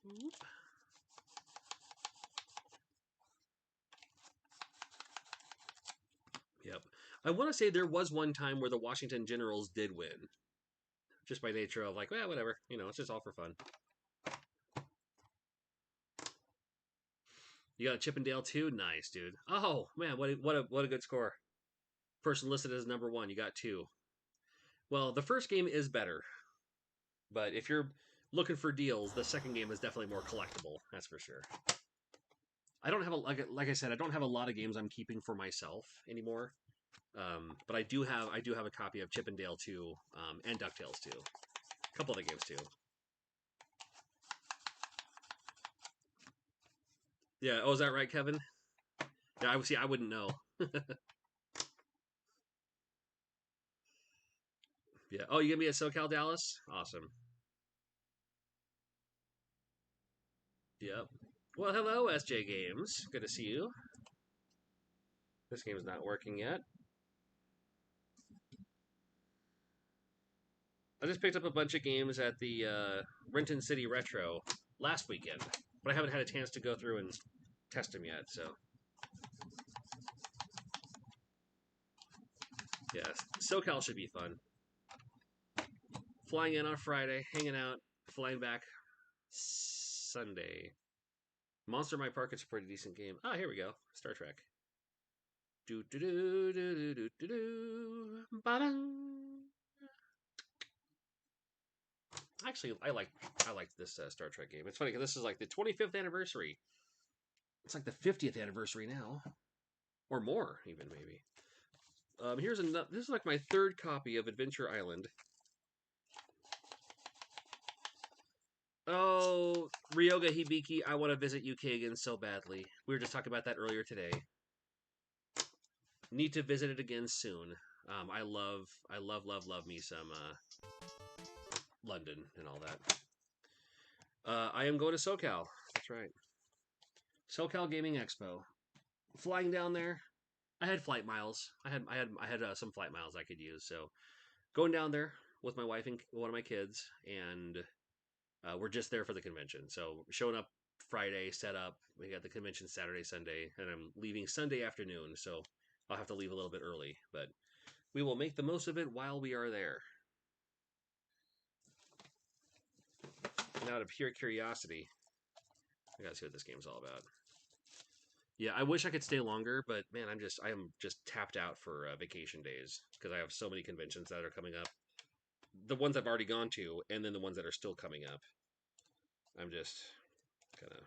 Oop. Yep. I want to say there was one time where the Washington Generals did win. Just by nature of like, well, whatever. It's just all for fun. You got a Chippendale too? Nice, dude. Oh, man, what a good score. Person listed as number 1. You got 2. Well, the first game is better. But if you're looking for deals, the second game is definitely more collectible. That's for sure. I don't have like I said, I don't have a lot of games I'm keeping for myself anymore. But I do have a copy of Chippendale 2 and DuckTales 2. A couple other games too. Yeah. Oh, is that right, Kevin? Yeah. I wouldn't know. Yeah. Oh, you gonna be at SoCal Dallas? Awesome. Yep. Well, hello, SJ Games. Good to see you. This game's not working yet. I just picked up a bunch of games at the Renton City Retro last weekend, but I haven't had a chance to go through and test them yet, so... Yeah, SoCal should be fun. Flying in on Friday, hanging out, flying back Sunday. Monster My Park is a pretty decent game. Ah, here we go. Star Trek. Do do do do do do do do. Ba-dang. Actually, I like this Star Trek game. It's funny because this is like the 25th anniversary. It's like the 50th anniversary now, or more, even maybe. Here's another. This is like my third copy of Adventure Island. Oh, Ryoga Hibiki, I want to visit UK again so badly. We were just talking about that earlier today. Need to visit it again soon. I love me some London and all that. I am going to SoCal. That's right. SoCal Gaming Expo. Flying down there. I had flight miles. I had some flight miles I could use. So going down there with my wife and one of my kids, and we're just there for the convention. So showing up Friday, set up. We got the convention Saturday, Sunday, and I'm leaving Sunday afternoon. So I'll have to leave a little bit early, but we will make the most of it while we are there. And out of pure curiosity, I gotta see what this game's all about. Yeah, I wish I could stay longer, but man, I am just tapped out for vacation days because I have so many conventions that are coming up. The ones I've already gone to, and then the ones that are still coming up. I'm just kind of,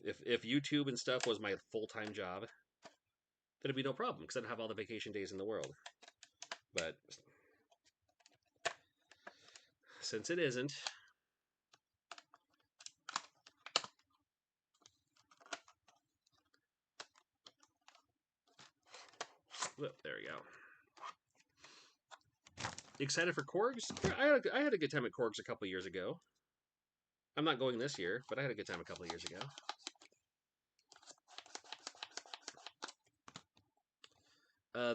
if YouTube and stuff was my full-time job, then it'd be no problem because I'd have all the vacation days in the world. But since it isn't, whoop, there we go. Excited for Korgs? I had a good time at Korgs a couple years ago. I'm not going this year, but I had a good time a couple of years ago.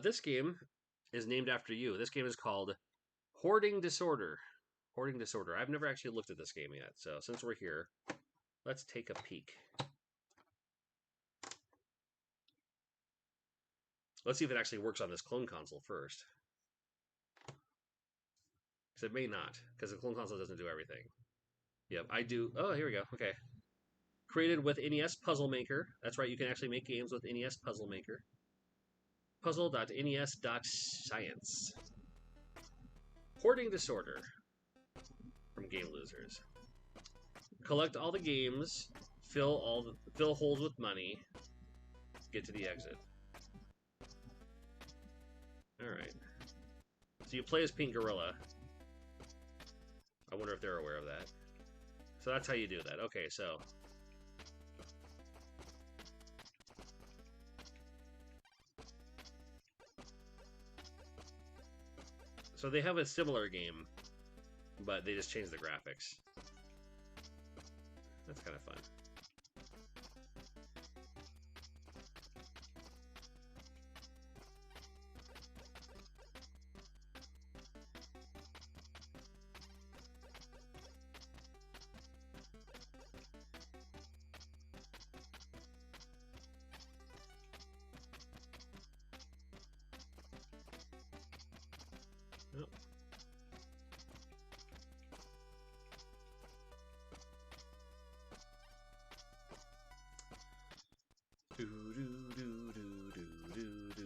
This game is named after you. This game is called Hoarding Disorder. Hoarding Disorder. I've never actually looked at this game yet, so since we're here, let's take a peek. Let's see if it actually works on this clone console first. Because it may not, because the clone console doesn't do everything. Yep, I do. Oh, here we go. Okay. Created with NES Puzzle Maker. That's right, you can actually make games with NES Puzzle Maker. Puzzle.nes.science. Hoarding Disorder from Game Losers. Collect all the games, fill holes with money, get to the exit. Alright. So you play as Pink Gorilla. I wonder if they're aware of that. So that's how you do that. Okay, so they have a similar game, but they just changed the graphics. That's kind of fun. Oh. Do do do do do do do.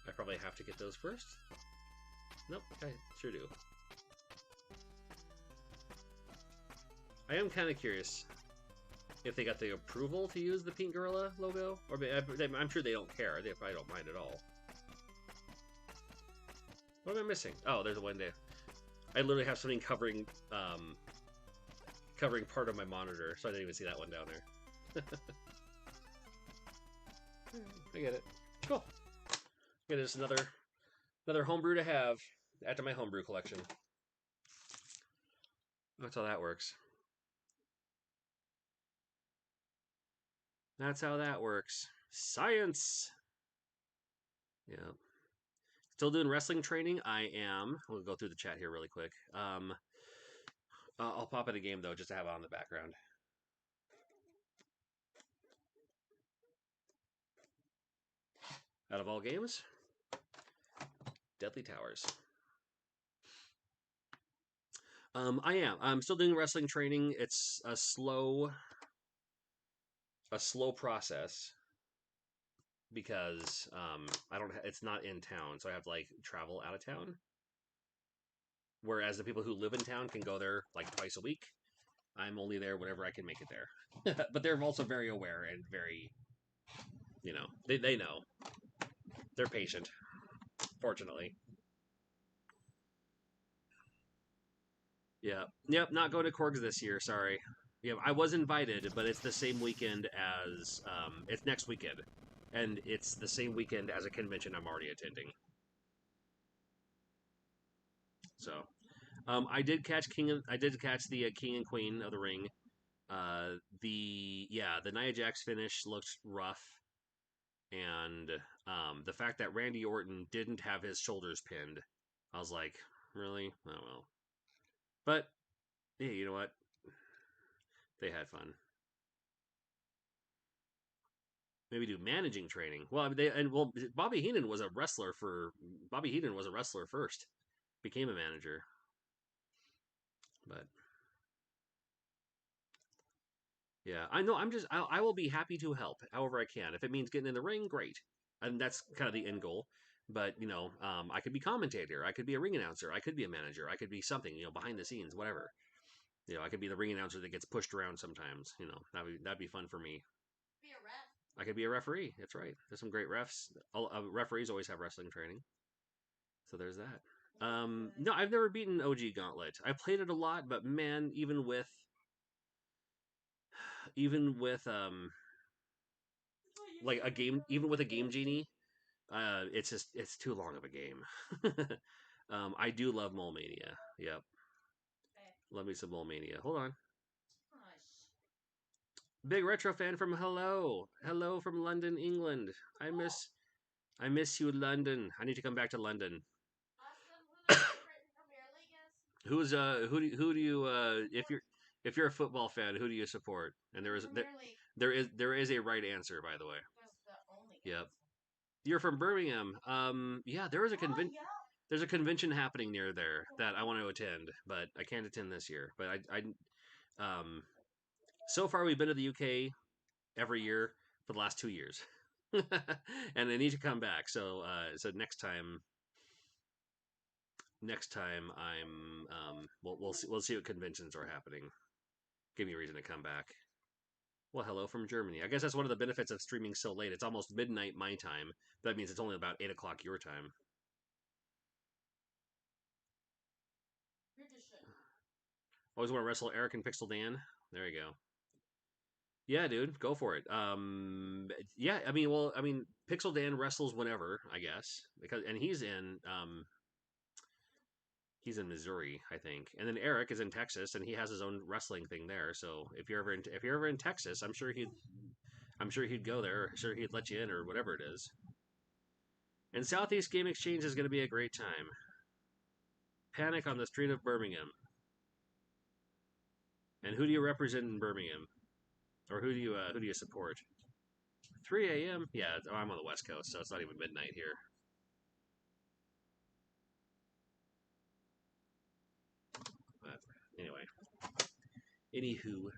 I probably have to get those first. Nope, I sure do. I am kind of curious if they got the approval to use the Pink Gorilla logo, or I'm sure they don't care. They probably don't mind at all. What am I missing? Oh, there's a window. I literally have something covering part of my monitor, so I didn't even see that one down there. I get it. Cool. Okay, there's another homebrew to have. Add to my homebrew collection. That's how that works. That's how that works. Science! Yeah. Still doing wrestling training. I am. We'll go through the chat here really quick. I'll pop in a game though, just to have it on the background. Out of all games, Deadly Towers. I am. I'm still doing wrestling training. It's a slow process because I don't. It's not in town, so I have to like travel out of town. Whereas the people who live in town can go there like twice a week. I'm only there whenever I can make it there. But they're also very aware and very, they know. They're patient, fortunately. Yeah. Yep, not going to Corgs this year, sorry. Yeah, I was invited, but it's the same weekend as it's next weekend. And it's the same weekend as a convention I'm already attending. So, I did catch the King and Queen of the Ring. The Nia Jax finish looked rough, and the fact that Randy Orton didn't have his shoulders pinned, I was like, really? Oh well. But hey, you know what? They had fun. Maybe do managing training. Well, Bobby Heenan was a wrestler first, became a manager, but yeah, I know. I will be happy to help however I can. If it means getting in the ring, great, and that's kind of the end goal. But I could be commentator, I could be a ring announcer, I could be a manager, I could be something, behind the scenes, whatever. I could be the ring announcer that gets pushed around sometimes. That'd be fun for me. Be a ref. I could be a referee. That's right. There's some great refs. Referees always have wrestling training, so there's that. No, I've never beaten OG Gauntlet. I played it a lot, but man, even with like a game, even with a Game Genie, it's too long of a game. I do love Mole Mania. Yep, love me some Mole Mania. Hold on. Big retro fan from hello from London, England. I miss you, London. I need to come back to London. Who do you if you're a football fan, who do you support? And there is a right answer, by the way. Yep. You're from Birmingham. Yeah, there's a convention happening near there that I want to attend, but I can't attend this year. But so far we've been to the UK every year for the last 2 years, and I need to come back. So next time we'll see what conventions are happening. Give me a reason to come back. Well, hello from Germany. I guess that's one of the benefits of streaming so late. It's almost midnight my time. That means it's only about 8 o'clock your time. Always want to wrestle Eric and Pixel Dan. There you go. Yeah, dude, go for it. Yeah, Pixel Dan wrestles whenever, I guess, and he's in Missouri, I think, and then Eric is in Texas, and he has his own wrestling thing there. So if you're ever in Texas, I'm sure he'd go there. I'm sure he'd let you in or whatever it is. And Southeast Game Exchange is going to be a great time. Panic on the street of Birmingham. And who do you represent in Birmingham? Or who do you support? 3 a.m. Yeah, I'm on the West Coast, so it's not even midnight here. But anyway, anywho,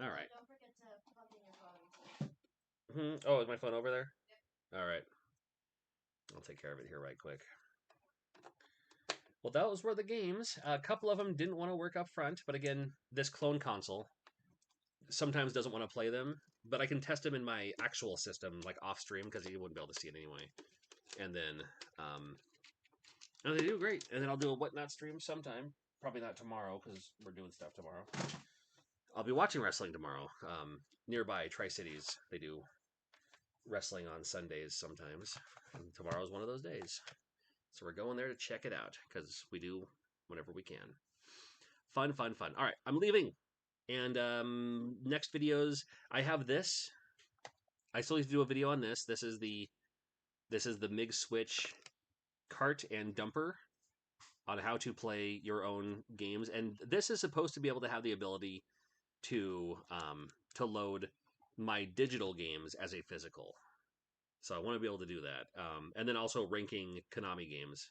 all right. Don't forget to plug in your phone. Oh, is my phone over there? Yep. All right. I'll take care of it here right quick. Well, those were the games. A couple of them didn't want to work up front, but again, this clone console sometimes doesn't want to play them, but I can test them in my actual system, like off stream, because you wouldn't be able to see it anyway. And then, and they do great. And then I'll do a whatnot stream sometime. Probably not tomorrow, because we're doing stuff tomorrow. I'll be watching wrestling tomorrow. Nearby Tri-Cities, they do wrestling on Sundays sometimes. And tomorrow's one of those days. So we're going there to check it out, because we do whenever we can. Fun, fun, fun. All right, I'm leaving. And next videos, I have this. I still need to do a video on this. This is the MIG switch cart and dumper on how to play your own games, and this is supposed to be able to have the ability to load my digital games as a physical. So I want to be able to do that, and then also ranking Konami games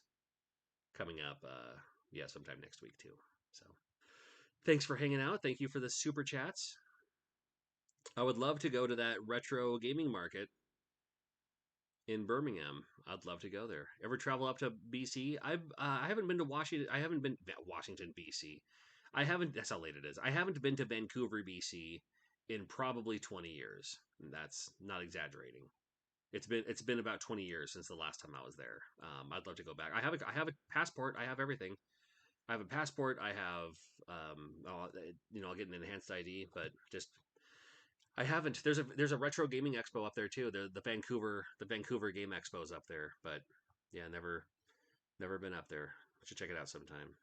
coming up. Yeah, sometime next week too. So thanks for hanging out. Thank you for the super chats. I would love to go to that retro gaming market in Birmingham. I'd love to go there. Ever travel up to BC? I haven't been to Washington. I haven't been Washington, BC. I haven't. That's how late it is. I haven't been to Vancouver, BC, in probably 20 years. That's not exaggerating. It's been about 20 years since the last time I was there. I'd love to go back. I have a passport. I have everything. I have a passport. I have I'll get an enhanced ID, but just I haven't. There's a retro gaming expo up there too. The Vancouver Game Expo is up there, but yeah, never been up there. Should check it out sometime.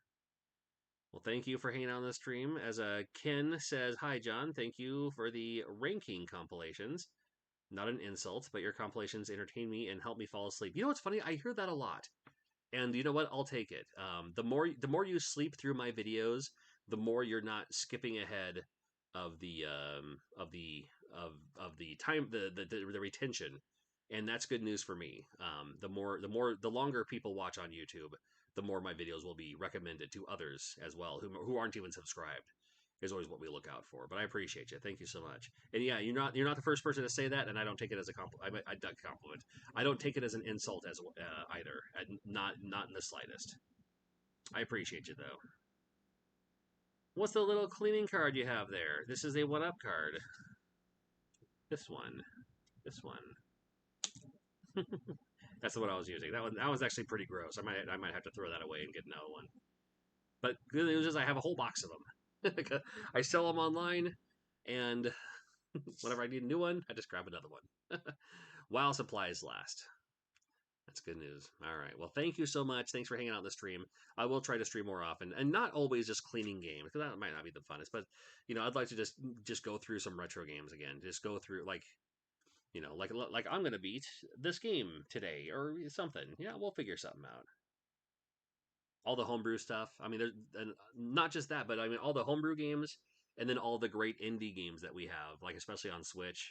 Well, thank you for hanging out on the stream. As Ken says, hi John, thank you for the ranking compilations. Not an insult, but your compilations entertain me and help me fall asleep. You know what's funny? I hear that a lot, and you know what? I'll take it. The more you sleep through my videos, the more you're not skipping ahead of the time the retention, and that's good news for me. The longer people watch on YouTube, the more my videos will be recommended to others as well who aren't even subscribed. Is always what we look out for. But I appreciate you. Thank you so much. And yeah, you're not the first person to say that, and I don't take it as a compliment. I compliment. I don't take it as an insult as either. Not in the slightest. I appreciate you though. What's the little cleaning card you have there? This is a one-up card. This one. This one. That's the one I was using. That was actually pretty gross. I might have to throw that away and get another one. But the good news is I have a whole box of them. I sell them online, and whenever I need a new one, I just grab another one. While supplies last. That's good news. All right. Well, thank you so much. Thanks for hanging out in the stream. I will try to stream more often, and not always just cleaning games, because that might not be the funnest. But I'd like to just go through some retro games again. Just go through like I'm gonna beat this game today or something. Yeah, we'll figure something out. All the homebrew stuff. I mean, and not just that, but I mean all the homebrew games, and then all the great indie games that we have, like especially on Switch,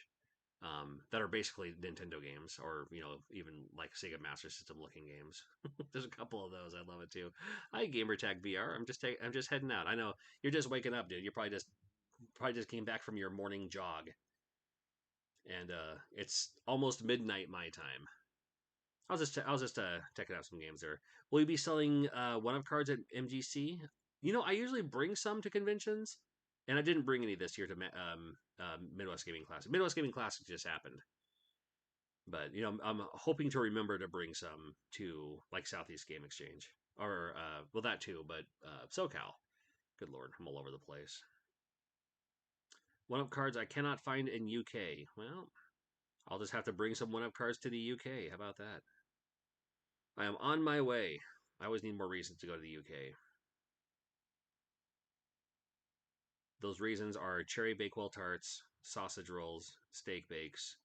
that are basically Nintendo games, or even like Sega Master System looking games. There's a couple of those. I love it too. Hi, Gamertag VR. I'm just heading out. I know you're just waking up, dude. You probably just came back from your morning jog, and it's almost midnight my time. I was just checking out some games there. Will you be selling one of cards at MGC? I usually bring some to conventions, and I didn't bring any this year to Midwest Gaming Classic. Midwest Gaming Classic just happened, but I'm hoping to remember to bring some to like Southeast Game Exchange or well that too, but SoCal. Good lord, I'm all over the place. One of cards I cannot find in UK. Well, I'll just have to bring some one of cards to the UK. How about that? I am on my way. I always need more reasons to go to the UK. Those reasons are cherry Bakewell tarts, sausage rolls, steak bakes,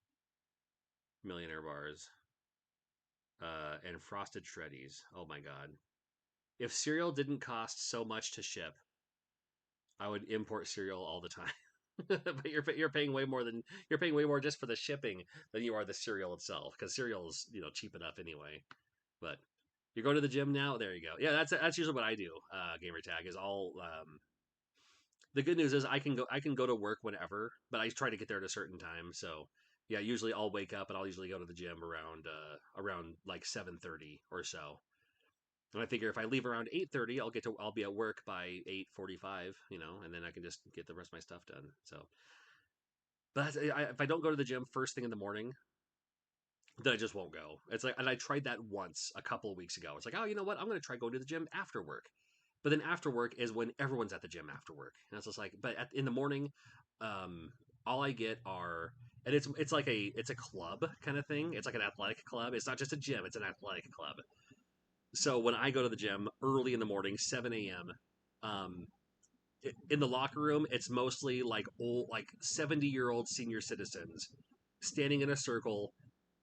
millionaire bars, and frosted shreddies. Oh my god! If cereal didn't cost so much to ship, I would import cereal all the time. But you're paying way more just for the shipping than you are the cereal itself, because cereal is cheap enough anyway. But you're going to the gym now. There you go. Yeah, that's usually what I do. Gamertag is all. The good news is I can go to work whenever, but I try to get there at a certain time. So yeah, usually I'll wake up and I'll usually go to the gym around like 7:30 or so. And I figure if I leave around 8:30, I'll be at work by 8:45, and then I can just get the rest of my stuff done. So, but if I don't go to the gym first thing in the morning, then I just won't go. It's like, and I tried that once a couple of weeks ago. It's like, oh, you know what? I'm going to try going to the gym after work. But then after work is when everyone's at the gym after work, and it's just like, but in the morning, all I get are, and it's like it's a club kind of thing. It's like an athletic club. It's not just a gym; it's an athletic club. So when I go to the gym early in the morning, 7 a.m., um, in the locker room, it's mostly like old, like 70-year-old senior citizens standing in a circle,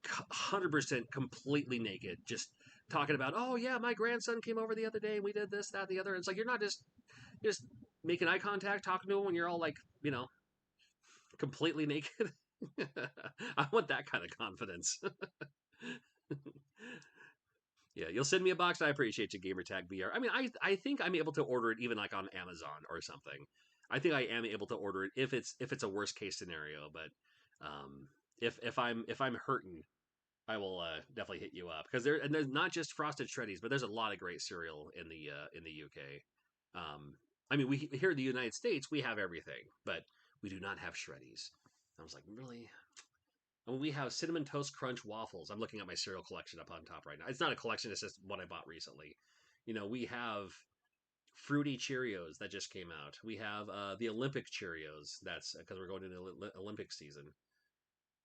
100% completely naked, just talking about, oh yeah, my grandson came over the other day and we did this, that, the other. It's like you're just making eye contact, talking to him when you're all like, completely naked. I want that kind of confidence. Yeah, you'll send me a box. I appreciate you, Gamertag VR. I mean, I think I'm able to order it even like on Amazon or something. I think I am able to order it if it's a worst case scenario. But if I'm hurting, I will definitely hit you up because there's not just Frosted Shreddies, but there's a lot of great cereal in the UK. I mean, we here in the United States we have everything, but we do not have Shreddies. I was like, really? I mean, we have cinnamon toast crunch waffles. I'm looking at my cereal collection up on top right now. It's not a collection; it's just what I bought recently. We have fruity Cheerios that just came out. We have the Olympic Cheerios. That's because we're going into Olympic season.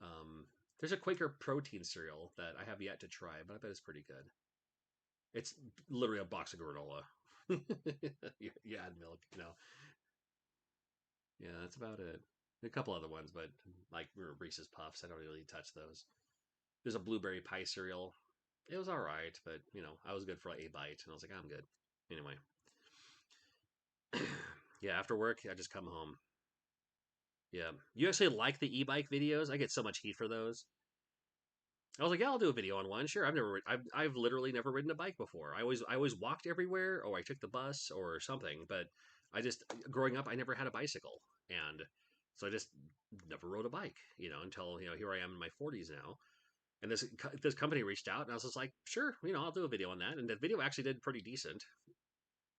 Um, there's a Quaker protein cereal that I have yet to try, but I bet it's pretty good. It's literally a box of granola. You add milk, Yeah, that's about it. A couple other ones, but like Reese's Puffs, I don't really touch those. There's a blueberry pie cereal. It was all right, but I was good for like a bite, and I was like, I'm good. Anyway, yeah. After work, I just come home. Yeah, you actually like the e-bike videos? I get so much heat for those. I was like, yeah, I'll do a video on one. Sure, I've literally never ridden a bike before. I always walked everywhere, or I took the bus or something. But I just growing up, I never had a bicycle, and so I just never rode a bike. Until here I am in my 40s now, and this company reached out, and I was just like, sure, I'll do a video on that, and that video actually did pretty decent.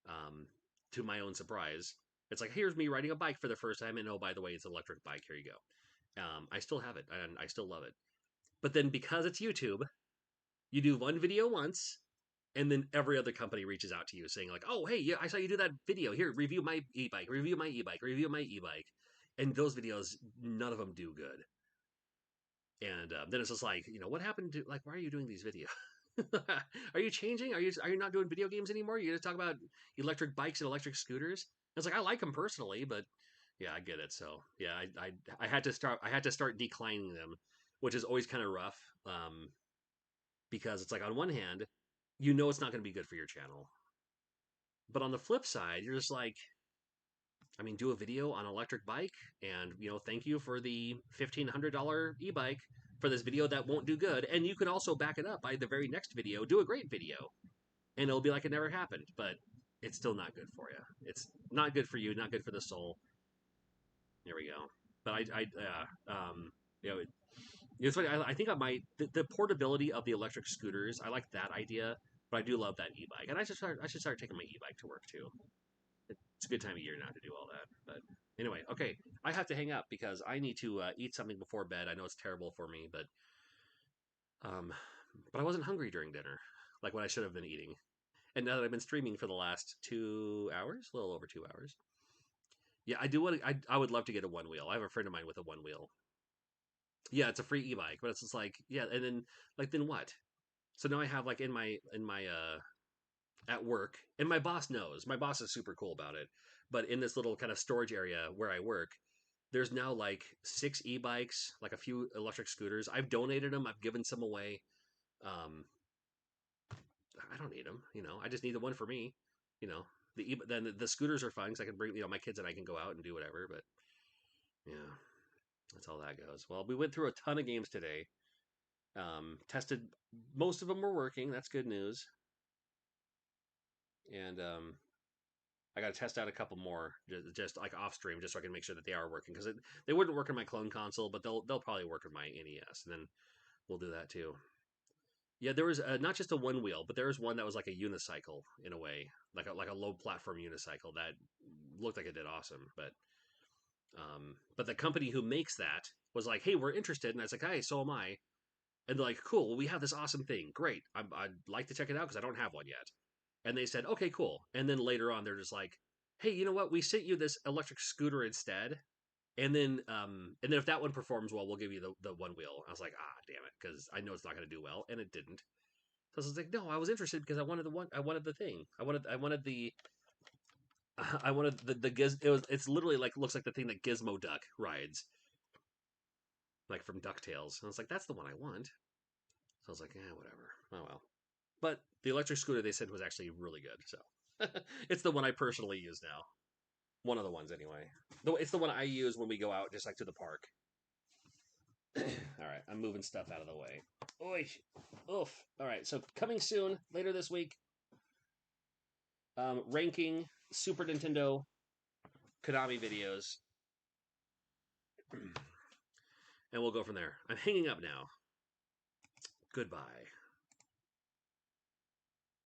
Um, to my own surprise, it's like here's me riding a bike for the first time, and oh by the way, it's an electric bike. Here you go. I still have it, and I still love it. But then because it's YouTube, you do one video once, and then every other company reaches out to you saying like, "Oh, hey, yeah, I saw you do that video. Here, review my e-bike, review my e-bike, review my e-bike." And those videos, none of them do good. And then it's just like, what happened to like, why are you doing these videos? Are you changing? Are you not doing video games anymore? You're gonna talk about electric bikes and electric scooters? It's like I like them personally, but yeah, I get it. So yeah, I had to start declining them, which is always kind of rough. Because it's like on one hand, it's not going to be good for your channel, but on the flip side, you're just like, I mean, do a video on an electric bike, and thank you for the $1,500 e-bike for this video that won't do good, and you can also back it up by the very next video, do a great video, and it'll be like it never happened, but it's still not good for you. It's not good for you, not good for the soul. There we go. But you know, it's funny. I think I might the portability of the electric scooters. I like that idea, but I do love that e-bike, and I should start taking my e-bike to work too. It's a good time of year now to do all that. But anyway, okay, I have to hang up because I need to eat something before bed. I know it's terrible for me, um, but I wasn't hungry during dinner, like what I should have been eating. And now that I've been streaming for the last 2 hours, a little over 2 hours, yeah, I do want to. I would love to get a one wheel. I have a friend of mine with a one wheel. Yeah, it's a free e-bike, but it's just like, yeah, and then like then what? So now I have like in my at work, and my boss knows. My boss is super cool about it. But in this little kind of storage area where I work, there's now like 6 e-bikes, like a few electric scooters. I've donated them. I've given some away. Um, I don't need them. I just need the one for me. You know, then the scooters are fun because I can bring my kids and I can go out and do whatever. But yeah, that's how that goes. Well, we went through a ton of games today. Tested most of them were working. That's good news. And I got to test out a couple more just like off stream, just so I can make sure that they are working because they wouldn't work in my clone console, but they'll probably work in my NES, and then we'll do that too. Yeah, there was not just a one wheel, but there was one that was like a unicycle in a way, like a low platform unicycle that looked like it did awesome. But the company who makes that was like, "Hey, we're interested," and I was like, "Hey, so am I." And they're like, "Cool, well, we have this awesome thing. Great, I'd like to check it out because I don't have one yet." And they said, "Okay, cool." And then later on, they're just like, "Hey, you know what? We sent you this electric scooter instead, and then if that one performs well, we'll give you the one wheel." I was like, "Ah, damn it," because I know it's not going to do well, and it didn't. So I was like, "No, I was interested because I wanted the thing. I wanted the giz. It's literally like looks like the thing that Gizmo Duck rides, like from DuckTales." And I was like, "That's the one I want." So I was like, "Yeah, whatever. Oh well." But the electric scooter they said was actually really good. So it's the one I personally use now. One of the ones anyway. It's the one I use when we go out, just like to the park. All right, I'm moving stuff out of the way. Oy, oof. All right, so coming soon, later this week, ranking Super Nintendo Konami videos, and we'll go from there. I'm hanging up now. Goodbye.